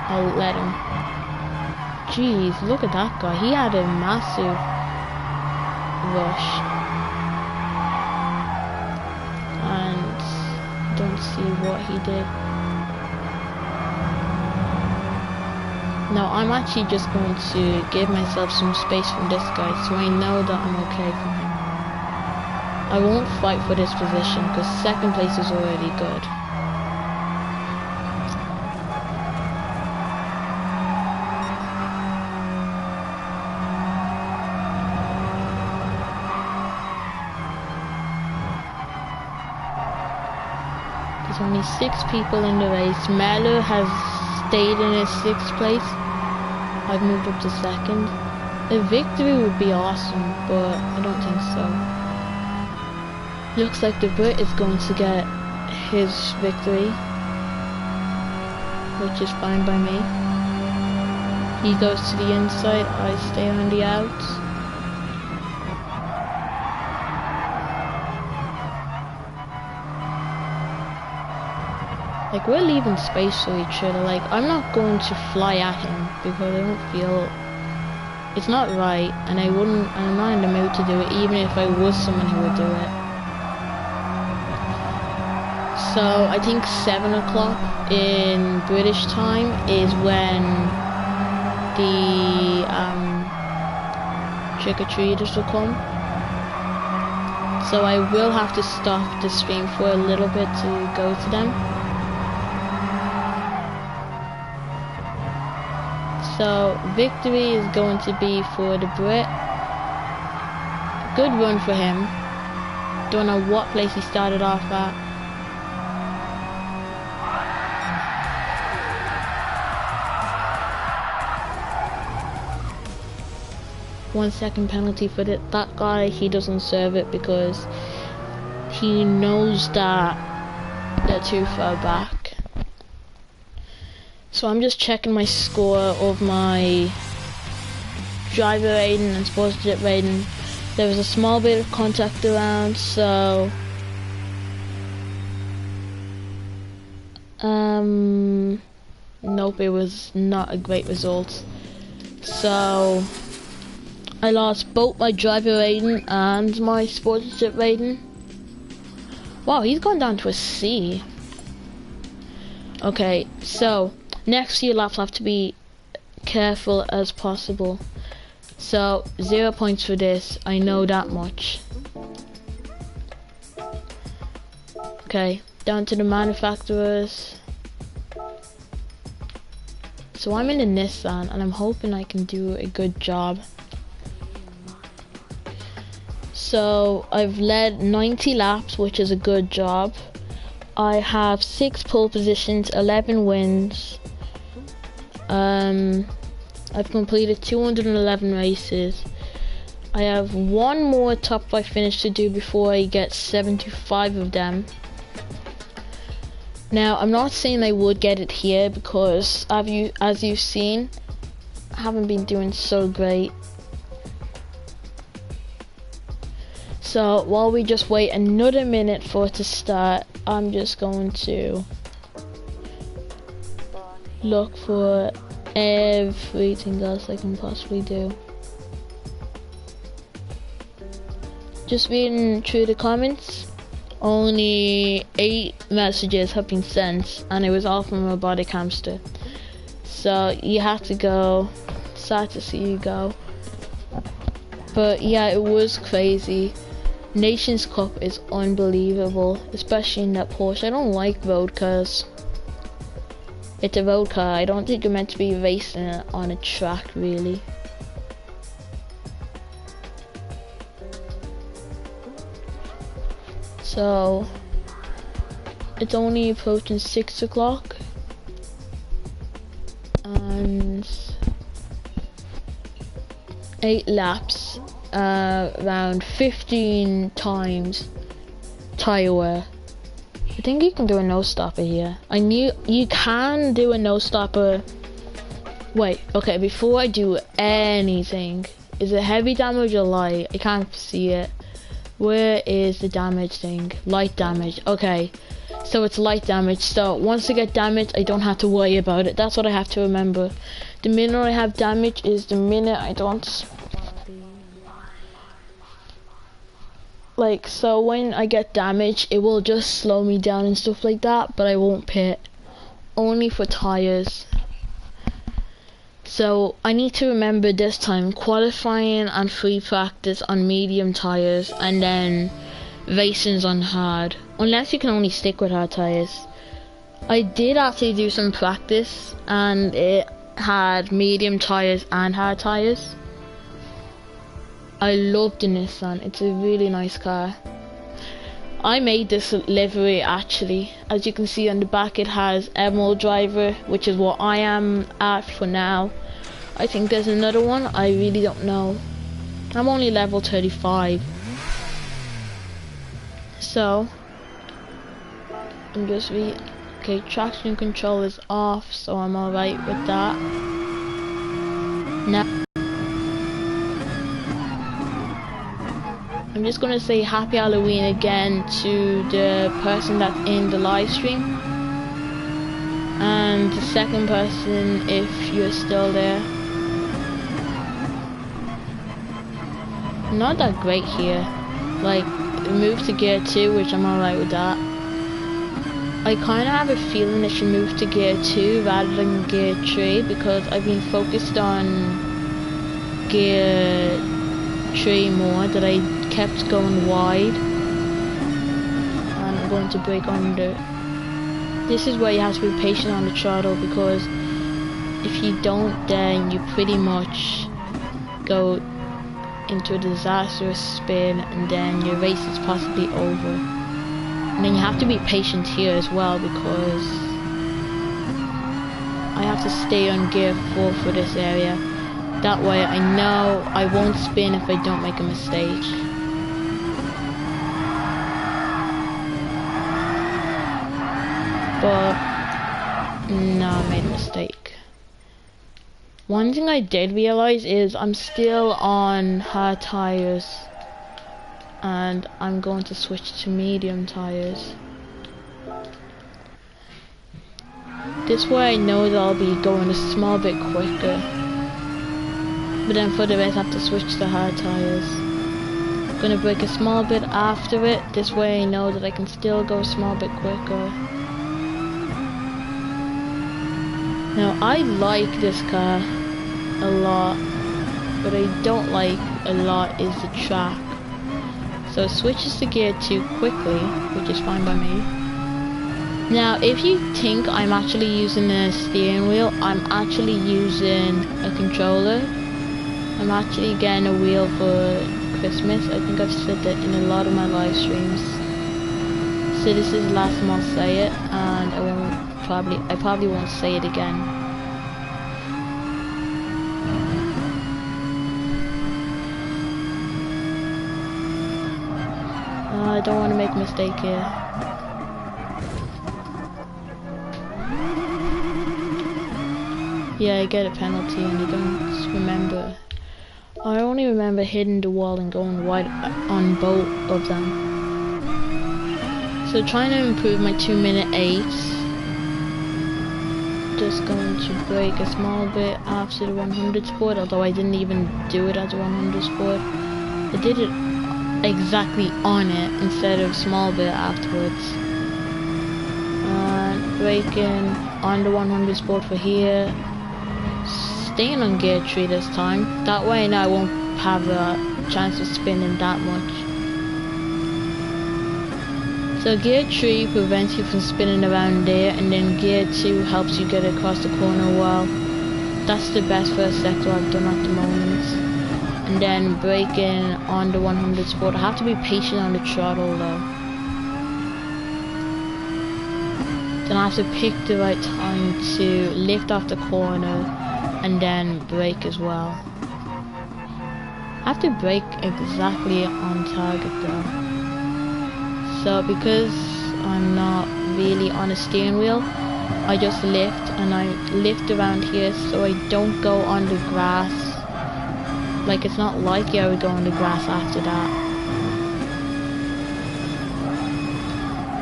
I'll let him. Jeez, look at that guy. He had a massive rush. And don't see what he did. No, I'm actually just going to give myself some space from this guy so I know that I'm okay for him. I won't fight for this position because second place is already good. There's only 6 people in the race. Melo has stayed in his 6th place. I've moved up to 2nd. A victory would be awesome, but I don't think so. Looks like the Brit is going to get his victory, which is fine by me. He goes to the inside, I stay on the outs. Like, we're leaving space for each other. Like, I'm not going to fly at him because I don't feel it's not right, and I'm not in the mood to do it, even if I was someone who would do it. So I think 7 o'clock in British time is when the trick-or-treaters will come. So I will have to stop the stream for a little bit to go to them. So victory is going to be for the Brit. Good run for him. Don't know what place he started off at. One second penalty for that guy. He doesn't serve it because he knows that they're too far back. So I'm just checking my score of my driver rating and sportsmanship rating. There was a small bit of contact around, so nope, it was not a great result. So I lost both my driver rating and my sportsmanship rating. Wow, he's gone down to a C. Okay, so next few laps have to be careful as possible. So 0 points for this, I know that much. Okay, down to the manufacturers. So I'm in a Nissan and I'm hoping I can do a good job. So I've led 90 laps, which is a good job. I have 6 pole positions, 11 wins. I've completed 211 races. I have one more top 5 finish to do before I get 75 of them. Now, I'm not saying I would get it here because as you've seen, I haven't been doing so great. So while we just wait another minute for it to start, I'm just going to look for everything else I can possibly do. Just reading through the comments, only 8 messages have been sent and it was all from a robotic hamster. So you have to go, sad to see you go. But yeah, it was crazy. Nations Cup is unbelievable, especially in that Porsche. I don't like road cars. It's a road car. I don't think you're meant to be racing it on a track, really. So it's only approaching 6 o'clock and 8 laps, around 15 times tire wear. I think you can do a no stopper here. I knew you can do a no stopper. Wait, okay, before I do anything, is it heavy damage or light? I can't see it. Where is the damage thing? Light damage. Okay, so it's light damage. So once I get damage, I don't have to worry about it. That's what I have to remember. The minute I have damage is the minute I don't. Like, so when I get damage, it will just slow me down and stuff like that, but I won't pit. Only for tires. So I need to remember this time, qualifying and free practice on medium tires and then racing's on hard. Unless you can only stick with hard tires. I did actually do some practice and it had medium tires and hard tires. I love the Nissan, it's a really nice car. I made this livery actually. As you can see on the back, it has Emerald Driver, which is what I am at for now. I think there's another one, I really don't know. I'm only level 35. So, I'm just okay, traction control is off, so I'm alright with that. Now, I'm just gonna say happy Halloween again to the person that's in the live stream. And the second person, if you're still there. Not that great here. Like, move to gear 2, which I'm alright with that. I kinda have a feeling I should move to gear 2 rather than gear 3 because I've been focused on gear 3 more, that I kept going wide and I'm going to brake under. This is where you have to be patient on the throttle because if you don't, then you pretty much go into a disastrous spin and then your race is possibly over. And then you have to be patient here as well because I have to stay on gear 4 for this area. That way I know I won't spin if I don't make a mistake. But no, I made a mistake. One thing I did realize is I'm still on hard tires and I'm going to switch to medium tires. This way I know that I'll be going a small bit quicker. But then for the rest I have to switch to hard tires. I'm gonna brake a small bit after it. This way I know that I can still go a small bit quicker. Now I like this car a lot, but I don't like a lot is the track. So it switches to gear 2 quickly, which is fine by me. Now, if you think I'm actually using a steering wheel, I'm actually using a controller. I'm actually getting a wheel for Christmas. I think I've said that in a lot of my live streams. So this is the last time I'll say it, and I probably won't say it again. I don't want to make a mistake here. Yeah, I get a penalty and I don't remember. I only remember hitting the wall and going wide on both of them. So trying to improve my 2-minute 8. Just going to brake a small bit after the 100 sport, although I didn't even do it at the 100 sport. I did it exactly on it instead of small bit afterwards. And braking on the 100 sport for here. Staying on gear 3 this time. That way now I won't have a chance of spinning that much. So gear 3 prevents you from spinning around there, and then gear 2 helps you get across the corner well. That's the best first sector I've done at the moment. And then braking on the 100 sport. I have to be patient on the throttle though. Then I have to pick the right time to lift off the corner and then brake as well. I have to brake exactly on target though. So because I'm not really on a steering wheel, I just lift, and I lift around here so I don't go on the grass. Like, it's not likely I would go on the grass after that.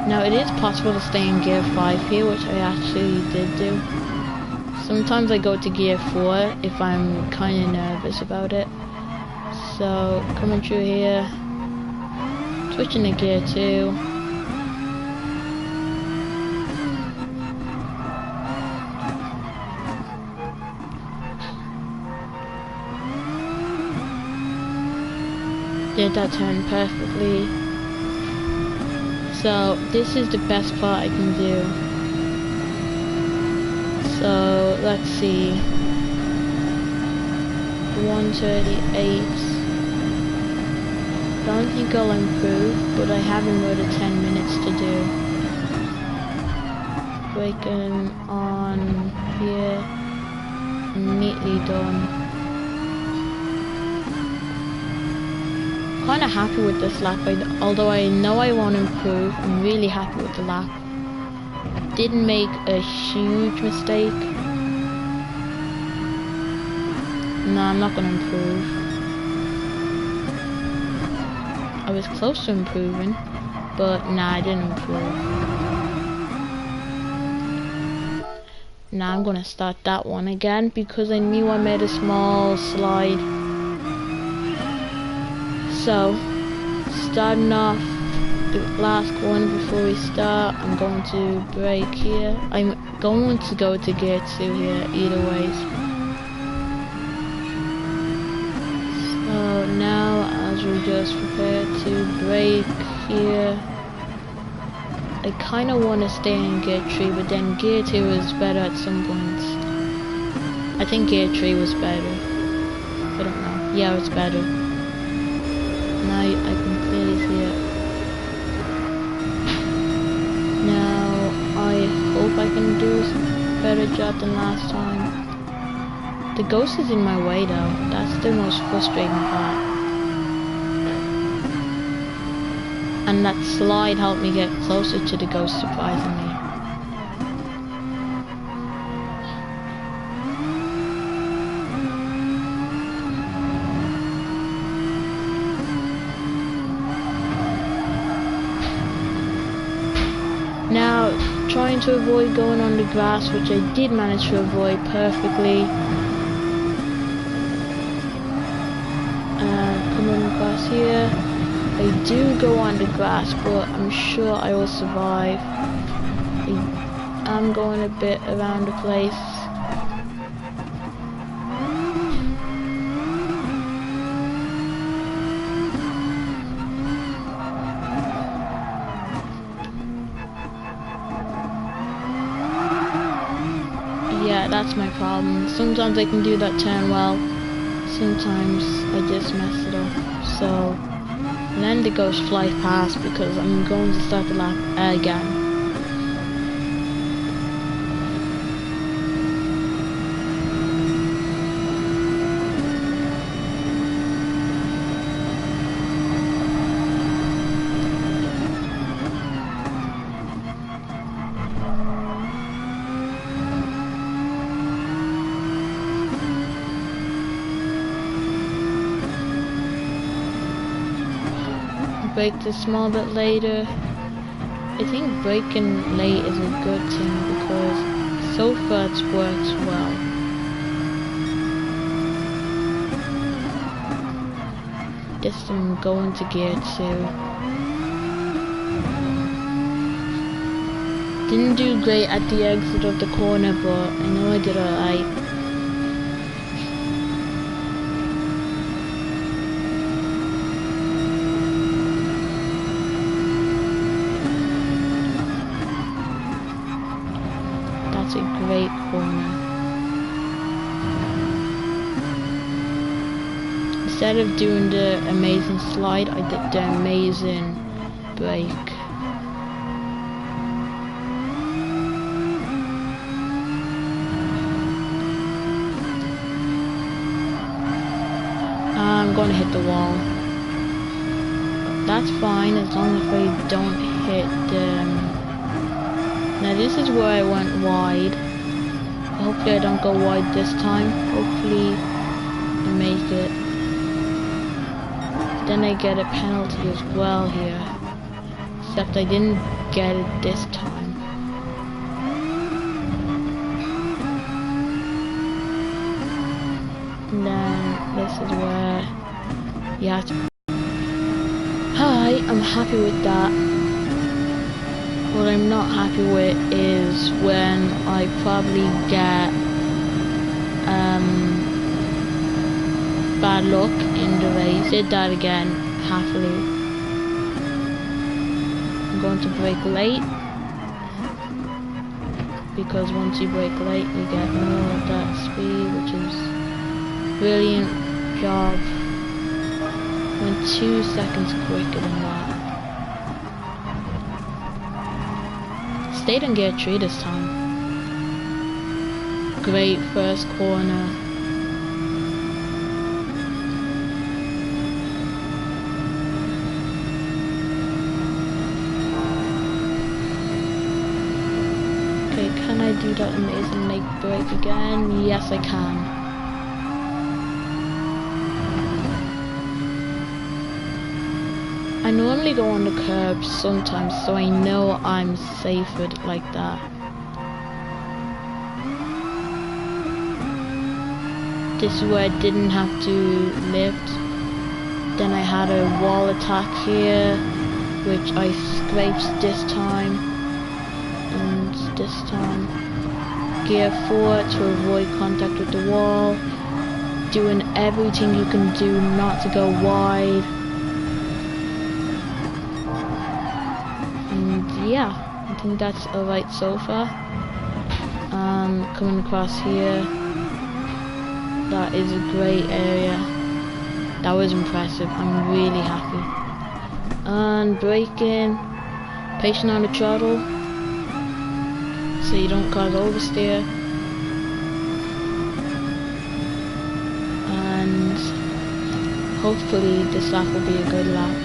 Now it is possible to stay in gear 5 here, which I actually did do. Sometimes I go to gear 4 if I'm kind of nervous about it. So coming through here, switching to gear 2. Did that turn perfectly. So this is the best part I can do. So let's see. 138. I don't think I'll improve, but I have another 10 minutes to do. Braking on here. Neatly done. Kinda happy with this lap, although I know I won't improve. I'm really happy with the lap. Didn't make a huge mistake. No, I'm not gonna improve. I was close to improving, but nah, I didn't improve. Now I'm gonna start that one again because I knew I made a small slide. So, starting off the last one before we start, I'm going to brake here. I'm going to go to gear 2 here, either ways. So now, as we just prepare to brake here, I kind of want to stay in gear 3, but then gear 2 is better at some points. I think gear 3 was better. I don't know. Yeah, it's better. Now I can clearly see it. Now I hope I can do a better job than last time. The ghost is in my way though. That's the most frustrating part. And that slide helped me get closer to the ghost, surprisingly. Now, trying to avoid going on the grass, which I did manage to avoid perfectly. Coming across here, I do go on the grass, but I'm sure I will survive. I'm going a bit around the place. that's my problem. Sometimes I can do that turn well, sometimes I just mess it up. So, and then the ghost flies past because I'm going to start the lap again. Brake a small bit later. I think braking late is a good thing because so far it's worked well. Guess I'm going to gear 2. Didn't do great at the exit of the corner, but I know I did alright. That's a great corner. Instead of doing the amazing slide, I did the amazing brake. I'm going to hit the wall. That's fine as long as I don't hit the... Now this is where I went wide. Hopefully I don't go wide this time. Hopefully I make it. Then I get a penalty as well here. Except I didn't get it this time. And then this is where you have to... Hi, I'm happy with that. What I'm not happy with is when I probably get bad luck in the race. Did that again, happily. I'm going to brake late because once you brake late you get more of that speed, which is brilliant job. Went 2 seconds quicker than that. Stayed in gear 3 this time. Great first corner. Okay, can I do that amazing leg break again? Yes, I can. I normally go on the curbs sometimes, so I know I'm safer like that. This is where I didn't have to lift. Then I had a wall attack here, which I scraped this time. And this time, gear 4 to avoid contact with the wall. Doing everything you can do not to go wide. Yeah, I think that's alright so far. Coming across here, that is a great area. That was impressive. I'm really happy. And braking, patient on the throttle, so you don't cause oversteer. And hopefully this lap will be a good lap.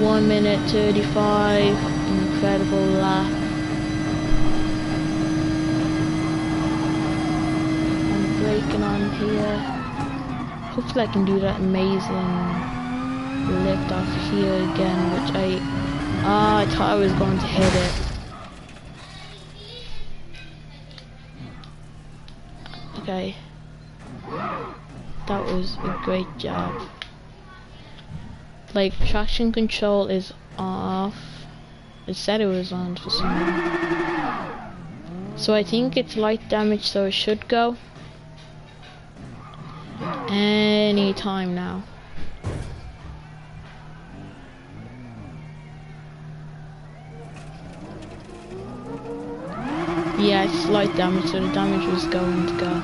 1 minute 35, incredible lap. I'm braking on here. Hopefully I can do that amazing lift off here again, which I thought I was going to hit it. Okay, that was a great job. Like, traction control is off. It said it was on for some reason. So I think it's light damage, so it should go any time now. Yeah, slight damage, so the damage was going to go.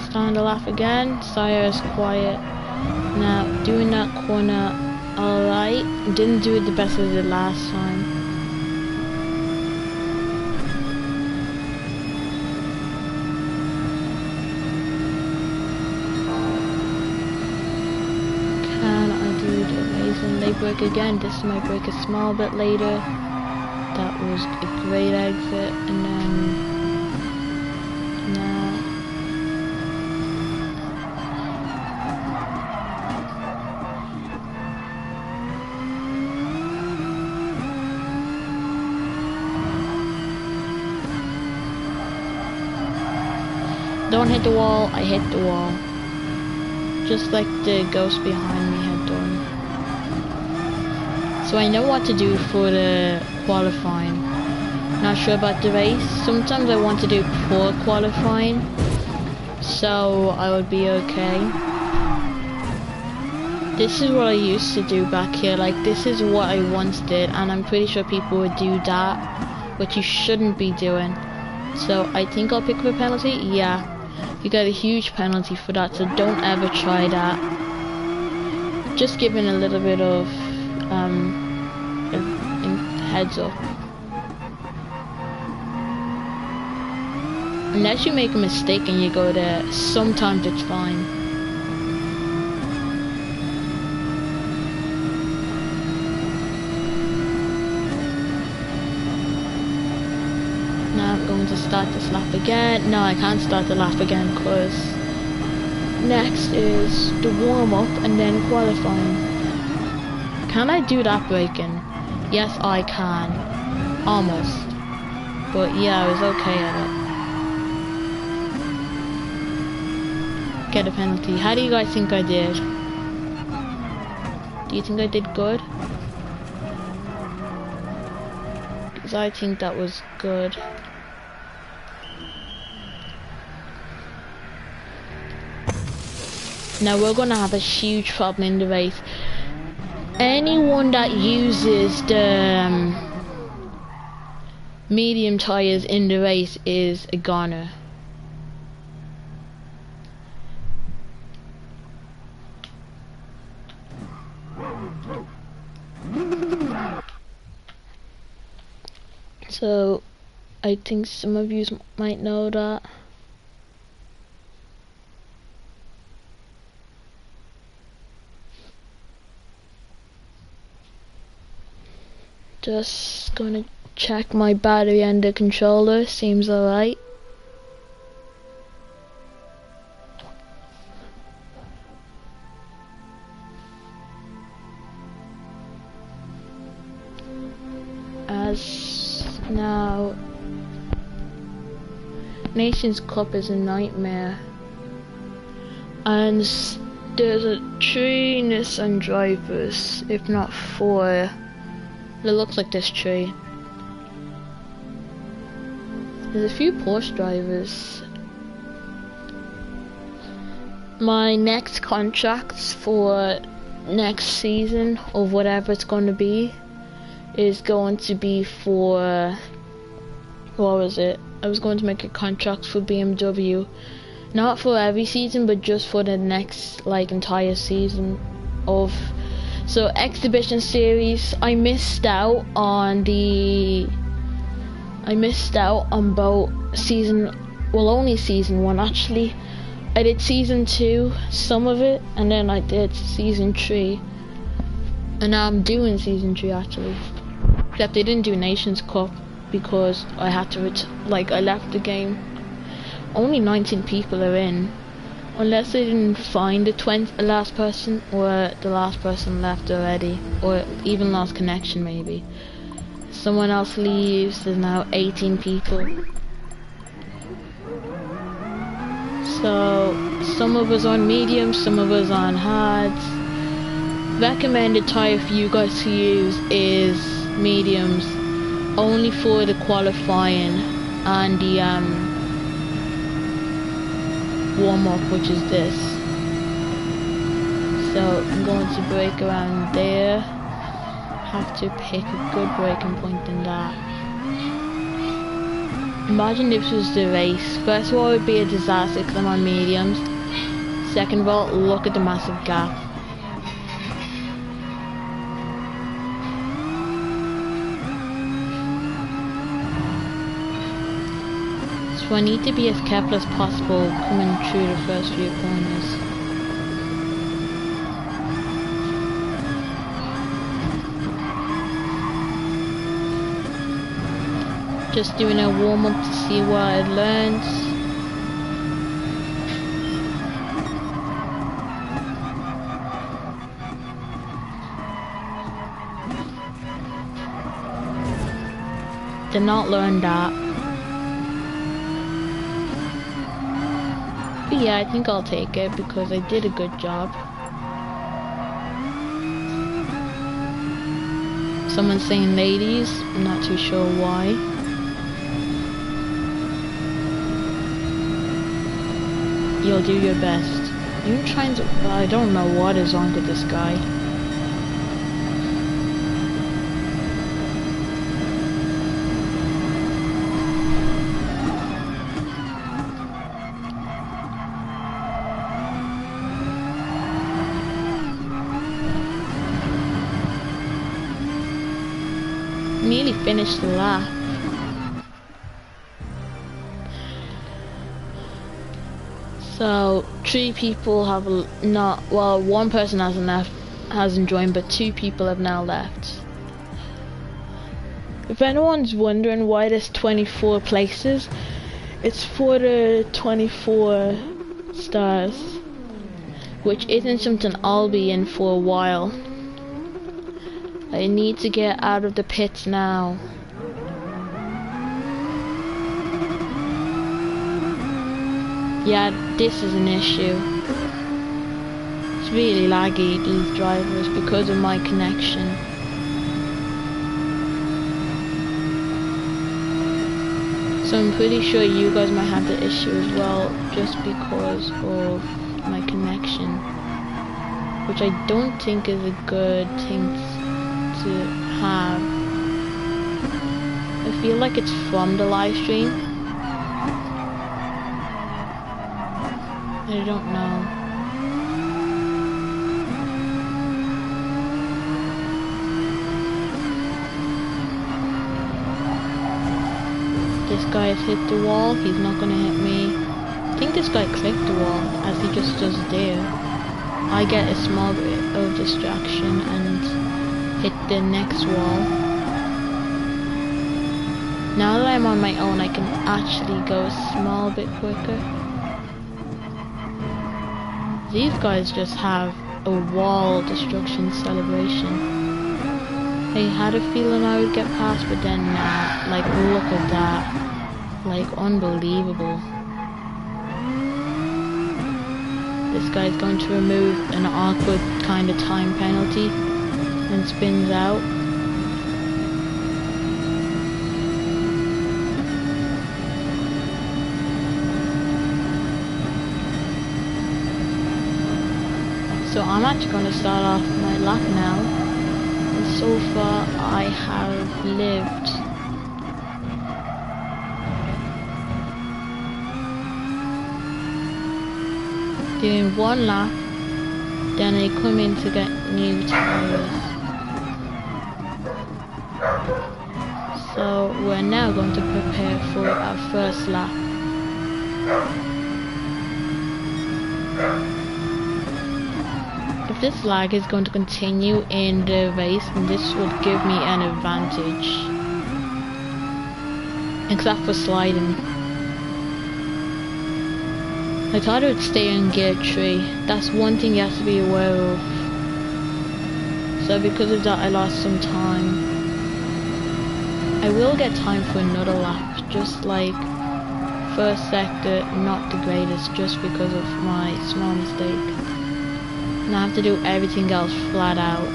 Starting to laugh again. Sire is quiet. Now, doing that corner, alright. Didn't do it the best as I did last time. Can I do the amazing leg break again? This might break a small bit later. That was a great exit, and then now. Don't hit the wall, I hit the wall. Just like the ghost behind me had done. So I know what to do for the qualifying. Not sure about the race. Sometimes I want to do poor qualifying, so I would be okay. This is what I used to do back here. Like, this is what I once did, and I'm pretty sure people would do that, which you shouldn't be doing. So I think I'll pick up a penalty. Yeah. You got a huge penalty for that, so don't ever try that. Just giving a little bit of heads up. Unless you make a mistake and you go there, sometimes it's fine. Now I'm going to start this lap again. No, I can't start the lap again because next is the warm-up and then qualifying. Can I do that braking? Yes, I can. Almost. But yeah, I was okay at it. Get a penalty. How do you guys think I did? Do you think I did good? Because I think that was good. Now we're gonna have a huge problem in the race. Anyone that uses the medium tires in the race is a goner. So I think some of you might know that. Just gonna check my battery and the controller. Seems alright. As now, Nations Cup is a nightmare, and there's a 3 Nissan drivers, if not 4. It looks like this tree. There's a few Porsche drivers. My next contracts for next season, or whatever it's going to be, is going to be for, what was it? I was going to make a contract for BMW. Not for every season, but just for the next, like, entire season of... So exhibition series, I missed out on both season, well, only season 1 actually. I did season 2, some of it, and then I did season 3, and now I'm doing season 3 actually. Except they didn't do Nations Cup because I had to I left the game. Only 19 people are in. Unless they didn't find the last person, or the last person left already, or even lost connection maybe. Someone else leaves, there's now 18 people. So, some of us on medium, some of us on hards. Recommended tire for you guys to use is mediums, only for the qualifying. and the warm-up, which is this. So I'm going to brake around there. Have to pick a good braking point in that. Imagine this was the race. First of all, it would be a disaster because I'm on mediums. Second of all, look at the massive gap. So I need to be as careful as possible coming through the first few corners. Just doing a warm-up to see what I learned. Did not learn that. But yeah, I think I'll take it because I did a good job. Someone's saying ladies, I'm not too sure why. You'll do your best. You're trying to... I don't know what is wrong with this guy. Nearly finished the lap. So 3 people have not, well, 1 person hasn't joined, but 2 people have now left. If anyone's wondering why there's 24 places, it's for the 24 stars, which isn't something I'll be in for a while. I need to get out of the pits now. Yeah, this is an issue. It's really laggy, these drivers, because of my connection. So I'm pretty sure you guys might have the issue as well, just because of my connection. Which I don't think is a good thing to have. I feel like it's from the live stream. I don't know. This guy has hit the wall. He's not gonna hit me. I think this guy clicked the wall as he just does there. I get a small bit of distraction and hit the next wall. Now that I'm on my own, I can actually go a small bit quicker. These guys just have a wall destruction celebration. I had a feeling I would get past, but then nah, like look at that. Like unbelievable. This guy's going to remove an awkward kind of time penalty and spins out. So I'm actually going to start off my lap now, and so far I have lived doing 1 lap, then I come in to get new tires. So we're now going to prepare for our first lap. If this lag is going to continue in the race, then this would give me an advantage. Except for sliding. I thought it would stay in gear 3. That's one thing you have to be aware of. So because of that I lost some time. I will get time for another lap, just like first sector, not the greatest, just because of my small mistake. And I have to do everything else flat out.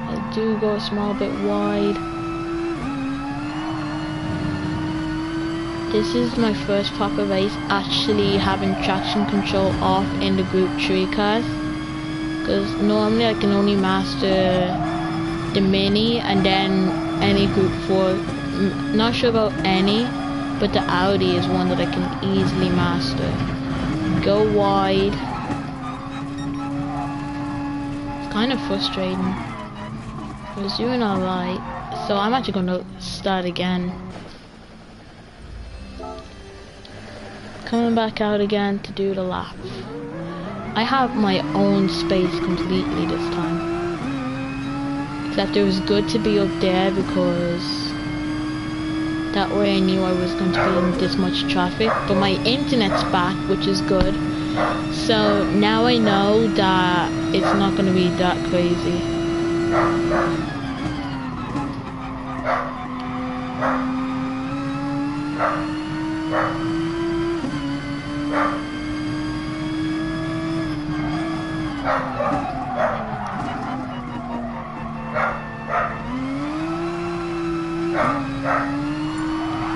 I do go a small bit wide. This is my first proper race actually having traction control off in the Group 3 cars. Because normally I can only master the Mini and then any Group 4. Not sure about any, but the Audi is one that I can easily master. Go wide. It's kind of frustrating. I was doing alright, so I'm actually going to start again. Coming back out again to do the lap. I have my own space completely this time. Except it was good to be up there because that way I knew I was going to be in this much traffic. But my internet's back, which is good. So now I know that it's not going to be that crazy.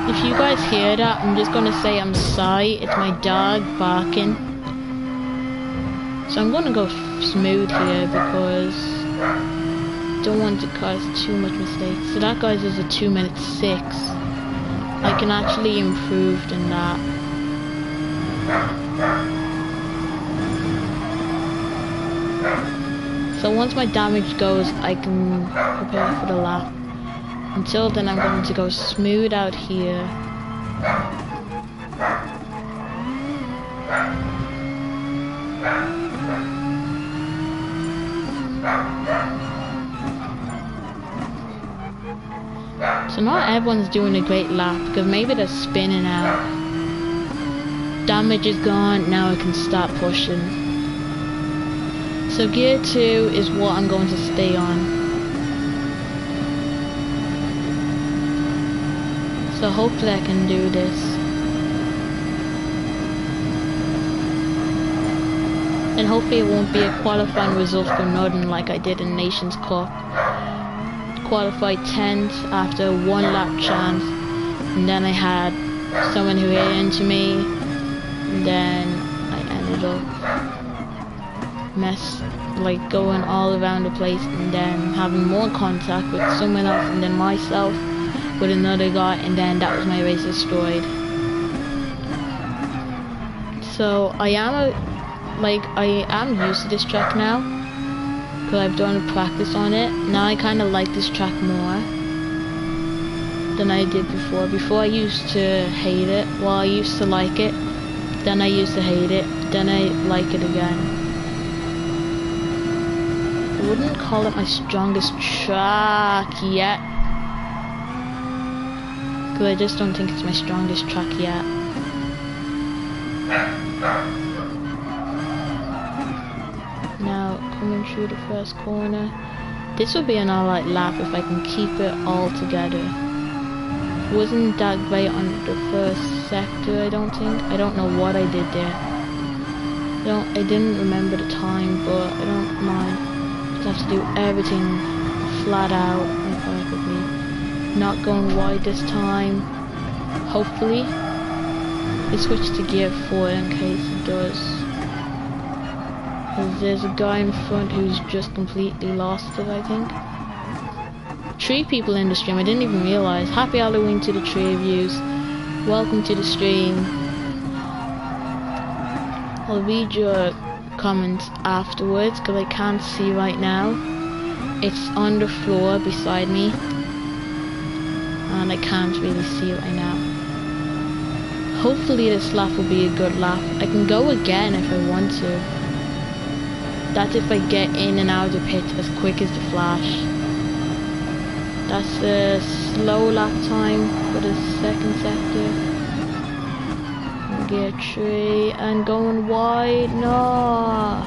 If you guys hear that, I'm just gonna say I'm sorry. It's my dog barking. So I'm gonna go smooth here because I don't want to cause too much mistakes. So that guys is a 2:06. I can actually improve in that. So once my damage goes, I can prepare for the lap. Until then, I'm going to go smooth out here. So not everyone's doing a great lap because maybe they're spinning out. Damage is gone, now I can start pushing. So gear 2 is what I'm going to stay on. So hopefully I can do this. And hopefully it won't be a qualifying result for Northern like I did in Nations Cup. Qualified 10th after a 1 lap chance. And then I had someone who hit into me. And then I ended up going all around the place and then having more contact with someone else and then myself with another guy, and then that was my race destroyed. So I am used to this track now because I've done a practice on it. Now I kind of like this track more than I did before. Before I used to hate it. Well, I used to like it, then I used to hate it, then I like it again. I wouldn't call it my strongest track yet, because I just don't think it's my strongest track yet. Now, coming through the first corner. This will be an alright lap if I can keep it all together. Wasn't that great on the first sector, I don't think. I don't know what I did there. I didn't remember the time, but I don't mind. Just have to do everything flat out and perfectly. Not going wide this time. Hopefully. I switched to gear 4 in case it does. Because there's a guy in front who's just completely lost it, I think. 3 people in the stream, I didn't even realize. Happy Halloween to the 3 of yous. Welcome to the stream. I'll read your comments afterwards because I can't see right now. It's on the floor beside me. And I can't really see it right now. Hopefully this lap will be a good lap. I can go again if I want to. That's if I get in and out of the pit as quick as the flash. That's a slow lap time for the second sector. Gear 3 and going wide. No!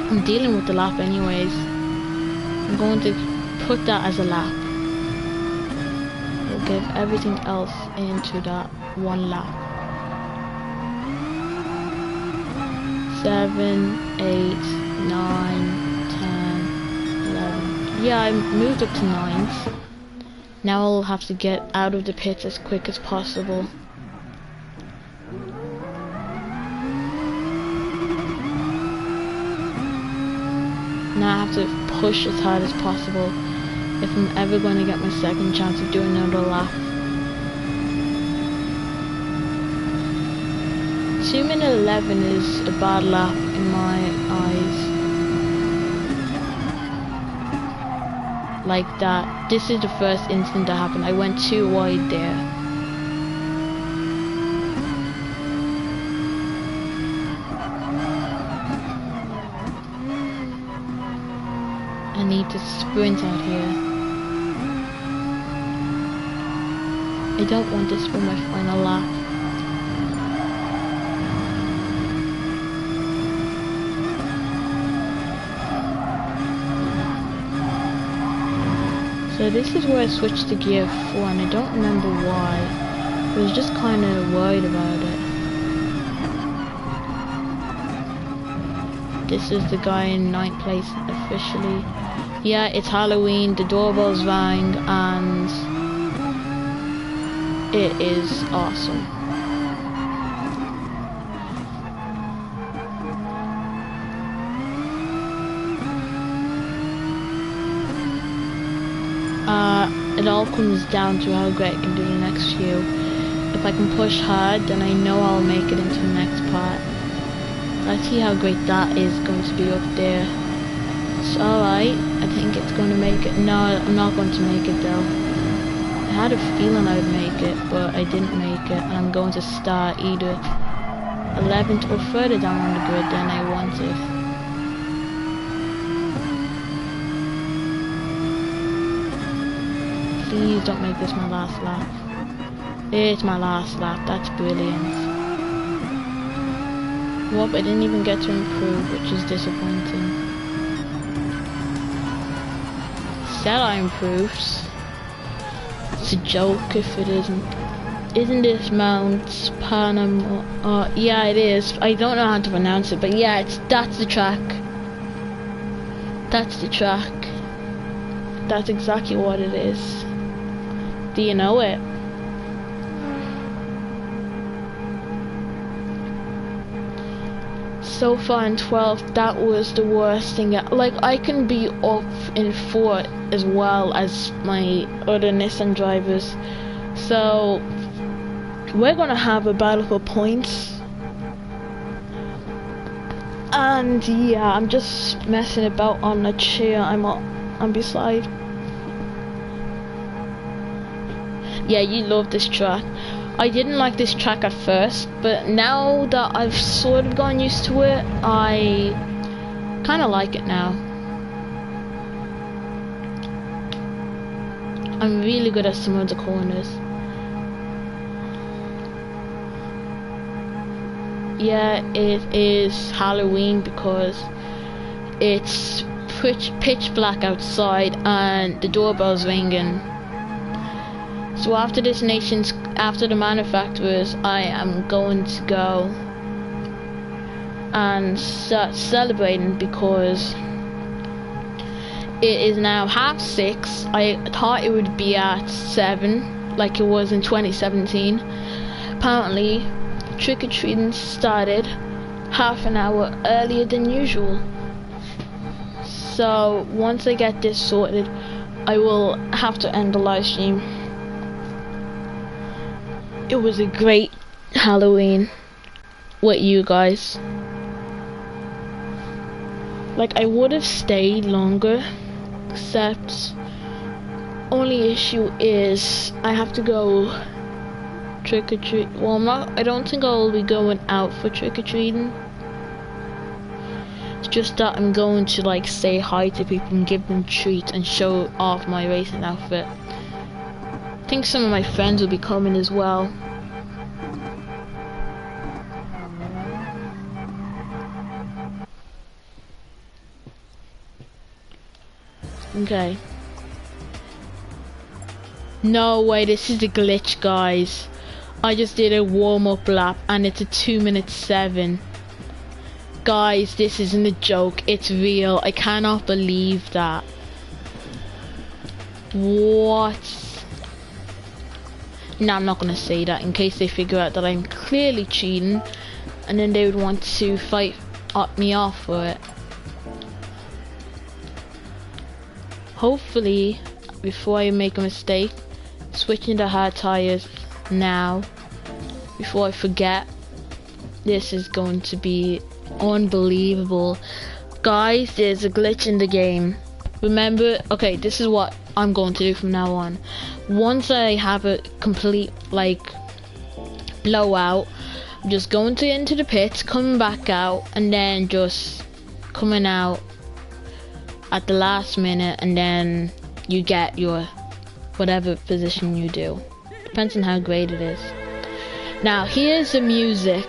I'm dealing with the lap anyways. I'm going to put that as a lap. We'll give everything else into that one lap. 7, 8, 9, 10, 11. Yeah, I moved up to 9th. Now I'll have to get out of the pits as quick as possible. Now I have to push as hard as possible if I'm ever going to get my second chance of doing another lap. 2 minute 11 is a bad lap in my eyes. Like that. This is the first incident that happened. I went too wide there. I need to sprint out here. I don't want this for my final lap. So this is where I switched to gear 4 and I don't remember why. I was just kind of worried about it. This is the guy in 9th place officially. Yeah, it's Halloween, the doorbells rang and it is awesome. It all comes down to how great I can do the next few. If I can push hard, then I know I'll make it into the next part. Let's see how great that is going to be up there. It's alright. I think it's going to make it. No, I'm not going to make it though. I had a feeling I would make it, but I didn't make it. And I'm going to start either 11th or further down on the grid than I wanted. Please don't make this my last lap. It's my last lap. That's brilliant. Whoop, I didn't even get to improve, which is disappointing. Said I improved. It's a joke if it isn't. Isn't this Mount Panama? Yeah, it is. I don't know how to pronounce it, but yeah, that's the track. That's the track. That's exactly what it is. Do you know it? So far in 12th, that was the worst thing. Like, I can be up in 4th as well as my other Nissan drivers. So, we're gonna have a battle for points. And yeah, I'm just messing about on a chair I'm beside. Yeah, you love this track. I didn't like this track at first, but now that I've sort of gotten used to it, I kind of like it now. I'm really good at some of the corners. Yeah, it is Halloween because it's pitch black outside and the doorbell's ringing. So after after the manufacturers, I am going to go and start celebrating because it is now 6:30. I thought it would be at 7, like it was in 2017. Apparently, trick-or-treating started half an hour earlier than usual. So once I get this sorted, I will have to end the live stream. It was a great Halloween with you guys. Like, I would have stayed longer, except only issue is I have to go trick-or-treat. Well, I don't think I'll be going out for trick-or-treating. It's just that I'm going to like say hi to people and give them treats and show off my racing outfit. I think some of my friends will be coming as well. Okay. No way, this is a glitch, guys. I just did a warm-up lap and it's a 2:07. Guys, this isn't a joke, it's real. I cannot believe that. What? No, I'm not gonna say that in case they figure out that I'm clearly cheating, and then they would want to fight me off for it. Hopefully, before I make a mistake, switching to hard tires now, before I forget. This is going to be unbelievable. Guys, there's a glitch in the game. Remember, okay, this is what I'm going to do from now on. Once I have a complete, like, blowout, I'm just going to into the pits, coming back out, and then just coming out at the last minute, and then you get your whatever position you do. Depends on how great it is. Now, here's the music.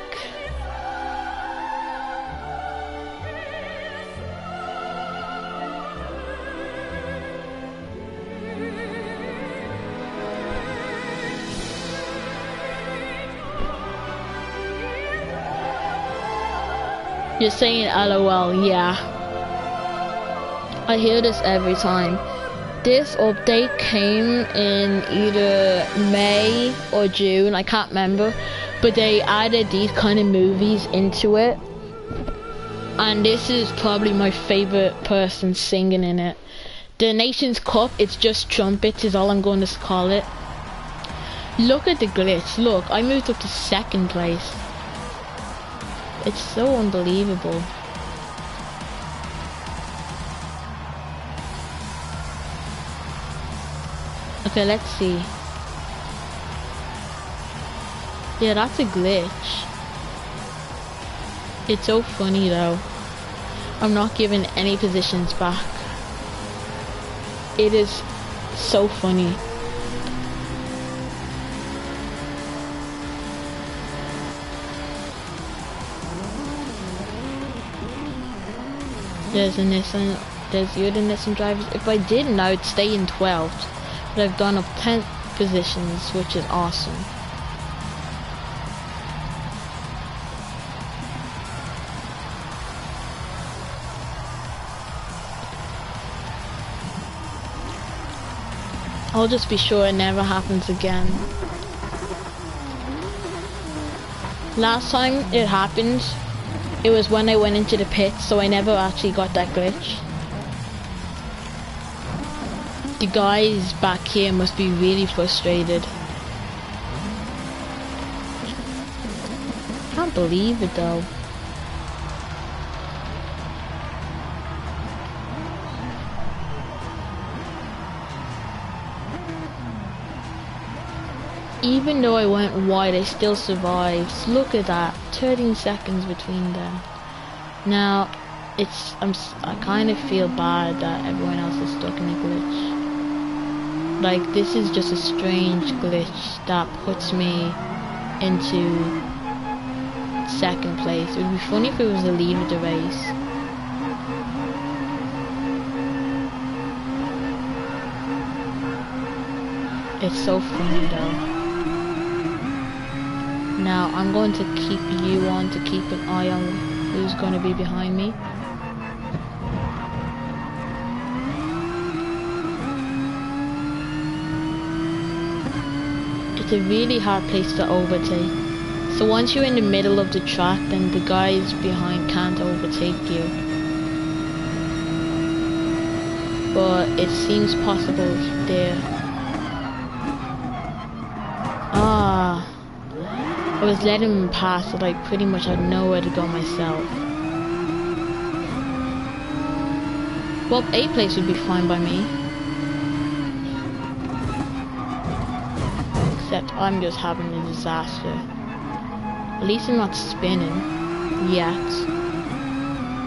You're saying LOL, yeah. I hear this every time. This update came in either May or June, I can't remember, but they added these kind of movies into it. And this is probably my favorite person singing in it. The Nations Cup, it's just trumpets is all I'm going to call it. Look at the glitch, look, I moved up to second place. It's so unbelievable. Okay, let's see. Yeah, that's a glitch. It's so funny though. I'm not giving any positions back. It is so funny. There's a Nissan, there's the other Nissan drivers. If I didn't, I would stay in 12th. But I've gone up 10 positions, which is awesome. I'll just be sure it never happens again. Last time it happened, it was when I went into the pits, so I never actually got that glitch. The guys back here must be really frustrated. Can't believe it though. Even though I went wide, I still survived. Look at that, 13 seconds between them. Now, I kind of feel bad that everyone else is stuck in a glitch. Like, this is just a strange glitch that puts me into second place. It would be funny if it was the lead of the race. It's so funny though. Now, I'm going to keep you on to keep an eye on who's going to be behind me. It's a really hard place to overtake. So once you're in the middle of the track, then the guys behind can't overtake you. But it seems possible there. I was letting him pass, so I pretty much had nowhere to go myself. Well, 8th place would be fine by me. Except I'm just having a disaster. At least I'm not spinning. Yet.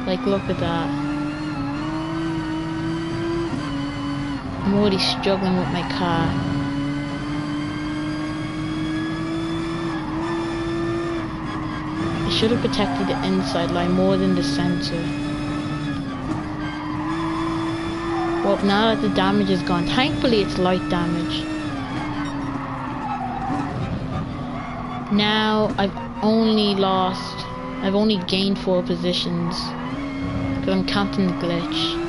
Like, look at that. I'm already struggling with my car. I should have protected the inside line more than the center. Well, now that the damage is gone, thankfully it's light damage. Now I've only gained 4 positions because I'm counting the glitch.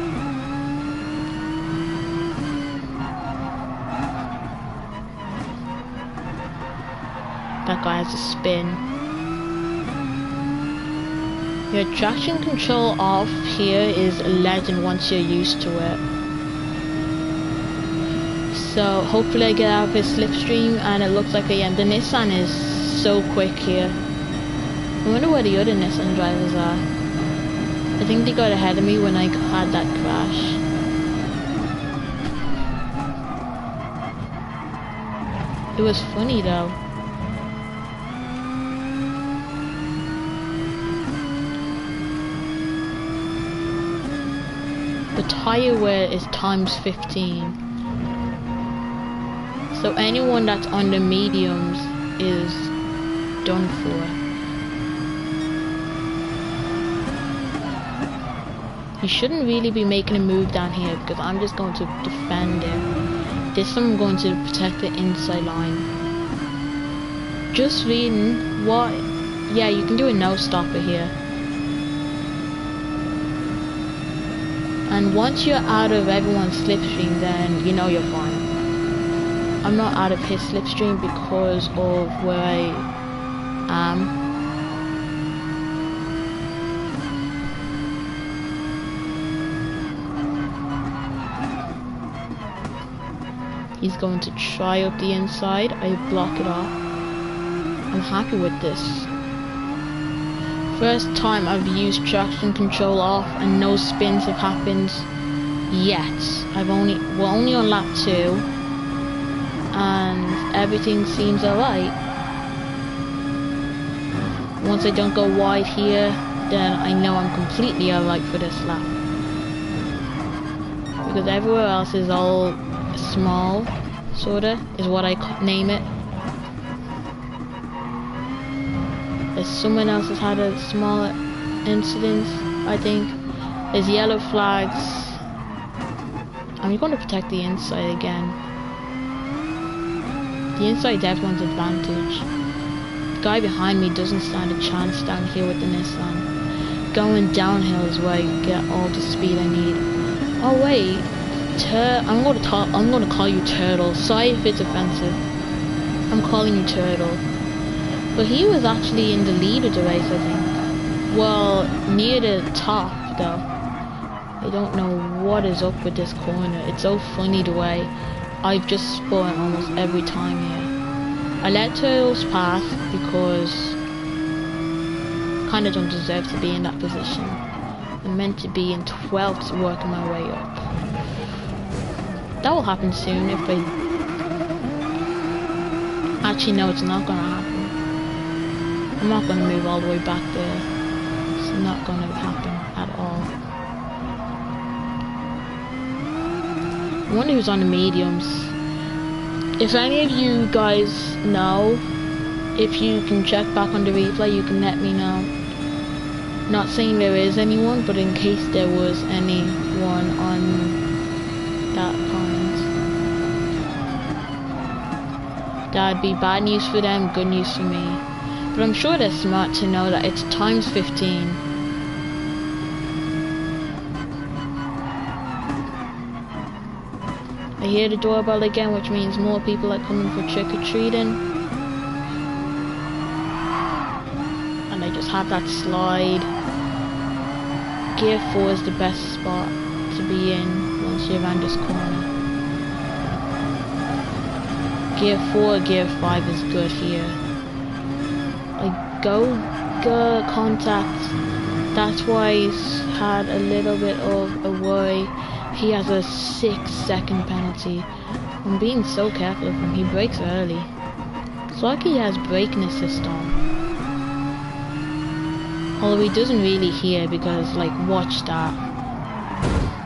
that guy has a spin. Your traction control off here is a legend once you're used to it. So hopefully I get out of his slipstream, and it looks like the Nissan is so quick here. I wonder where the other Nissan drivers are. I think they got ahead of me when I had that crash. It was funny though. The tire wear is times 15. So anyone that's on the mediums is done for. You shouldn't really be making a move down here because I'm just going to defend it. This time I'm going to protect the inside line. Just reading what... Yeah, you can do a no stopper here. And once you're out of everyone's slipstream, then you know you're fine. I'm not out of his slipstream because of where I am. He's going to try up the inside. I block it off. I'm happy with this. First time I've used traction control off and no spins have happened yet. We're only on lap 2 and everything seems alright. Once I don't go wide here, then I know I'm completely alright for this lap. Because everywhere else is all small, sorta, is what I name it. There's someone else has had a small incident, I think. There's yellow flags. I'm going to protect the inside again. The inside's everyone's advantage. The guy behind me doesn't stand a chance down here with the Nissan. Going downhill is where I get all the speed I need. Oh wait, I'm going to call you Turtle. Sorry if it's offensive. I'm calling you Turtle. But he was actually in the lead of the race, I think. Well, near the top though. I don't know what is up with this corner. It's so funny the way I've just spun almost every time here. I let Turtles pass because I kind of don't deserve to be in that position. I'm meant to be in 12th, working my way up. That will happen soon if I... Actually, no, it's not going to happen. I'm not going to move all the way back there. It's not going to happen at all. I wonder who's on the mediums. If any of you guys know, if you can check back on the replay, you can let me know. Not saying there is anyone, but in case there was anyone on that comment. That'd be bad news for them, good news for me. But I'm sure they're smart to know that it's times 15. I hear the doorbell again, which means more people are coming for trick-or-treating. And I just had that slide. Gear 4 is the best spot to be in once you're around this corner. Gear 4, Gear 5 is good here. Go contact. That's why he's had a little bit of a worry. He has a 6-second penalty. I'm being so careful of him. He brakes early. It's like he has braking assist on. Although he doesn't really hear because, like, watch that.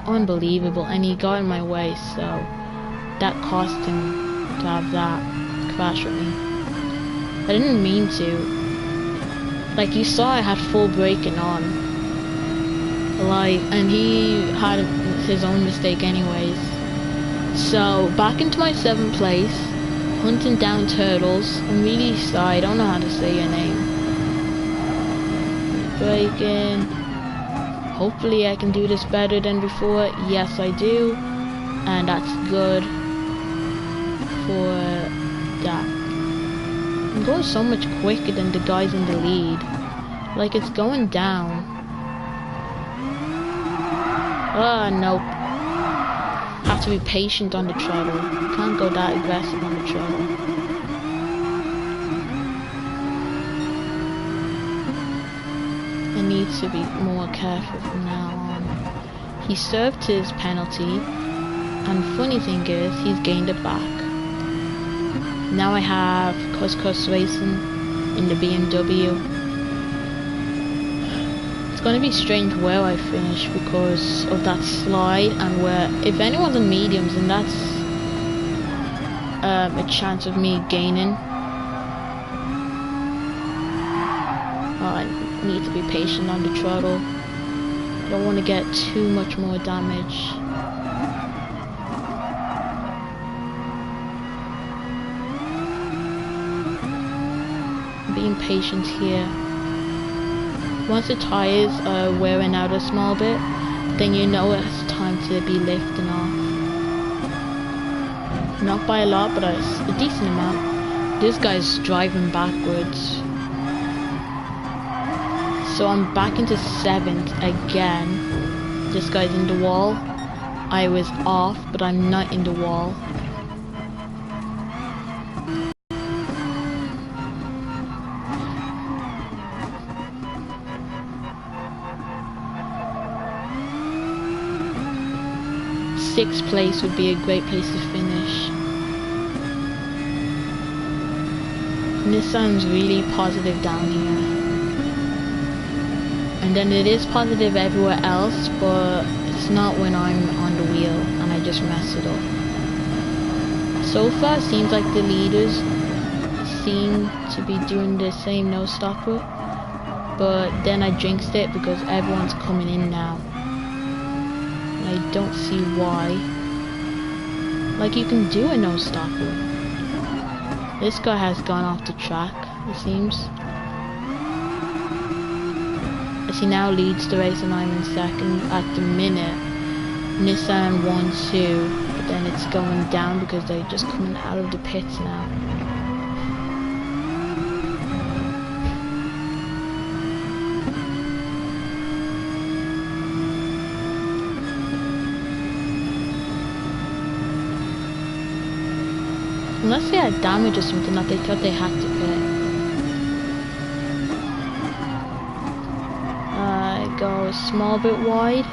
Unbelievable. And he got in my way, so that cost him to have that crash with me. I didn't mean to. Like you saw, I had full braking on. Like, and he had his own mistake anyways. So, back into my 7th place. Hunting down Turtles. I'm really sorry, I don't know how to say your name. Braking. Hopefully I can do this better than before. Yes, I do. And that's good for that. I'm going so much quicker than the guys in the lead. Like, it's going down. Nope. Have to be patient on the throttle. Can't go that aggressive on the throttle. I need to be more careful from now on. He served his penalty, and funny thing is, he's gained it back. Now I have Cuscus Racing in the BMW. It's going to be strange where I finish because of that slide, and where if anyone's on mediums, then that's a chance of me gaining. I need to be patient on the throttle. I don't want to get too much more damage. Being patient here. Once the tires are wearing out a small bit, then you know it's time to be lifting off. Not by a lot, but a decent amount. This guy's driving backwards. So I'm back into 7th again. This guy's in the wall. I was off, but I'm not in the wall. Sixth place would be a great place to finish. Nissan's really positive down here. And then it is positive everywhere else, but it's not when I'm on the wheel and I just mess it up. So far it seems like the leaders seem to be doing the same no stopper, but then I jinxed it because everyone's coming in now. I don't see why. Like, you can do a no stopper. This guy has gone off the track, it seems. As he now leads the race and I'm in 2nd at the minute. Nissan 1-2, but then it's going down because they're just coming out of the pits now. Unless they had damage or something that they thought they had to pit. Go a small bit wide.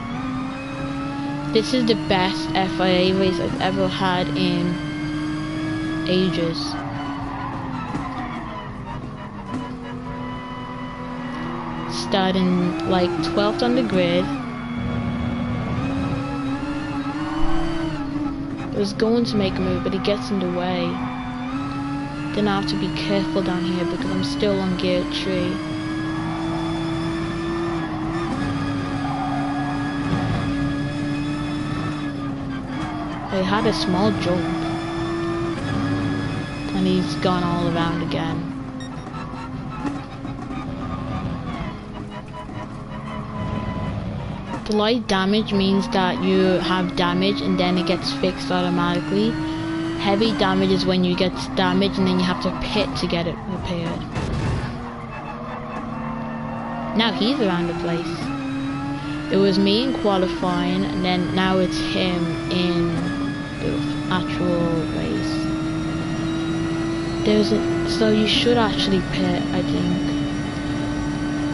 This is the best FIA race I've ever had in ages. Starting like 12th on the grid. I was going to make a move, but it gets in the way. Then I have to be careful down here because I'm still on gear 3. I had a small jump. And he's gone all around again. The light damage means that you have damage and then it gets fixed automatically. Heavy damage is when you get damage and then you have to pit to get it repaired. Now he's around the place. It was me in qualifying and then now it's him in the actual race. So you should actually pit, I think.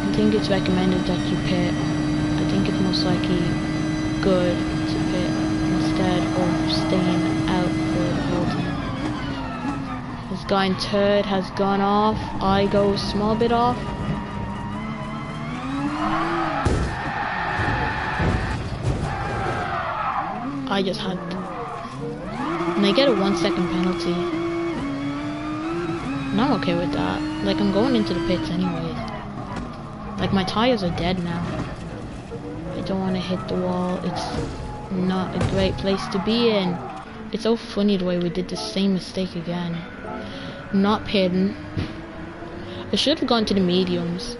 I think it's recommended that you pit. I think it's most likely good to pit instead of staying out for the whole time. This guy in 3rd has gone off. I go a small bit off. I just had to. And I get a 1 second penalty. And I'm okay with that. Like, I'm going into the pits anyways. Like, my tires are dead now. I don't want to hit the wall. It's not a great place to be in. It's so funny the way we did the same mistake again. I'm not pitting. I should have gone to the mediums.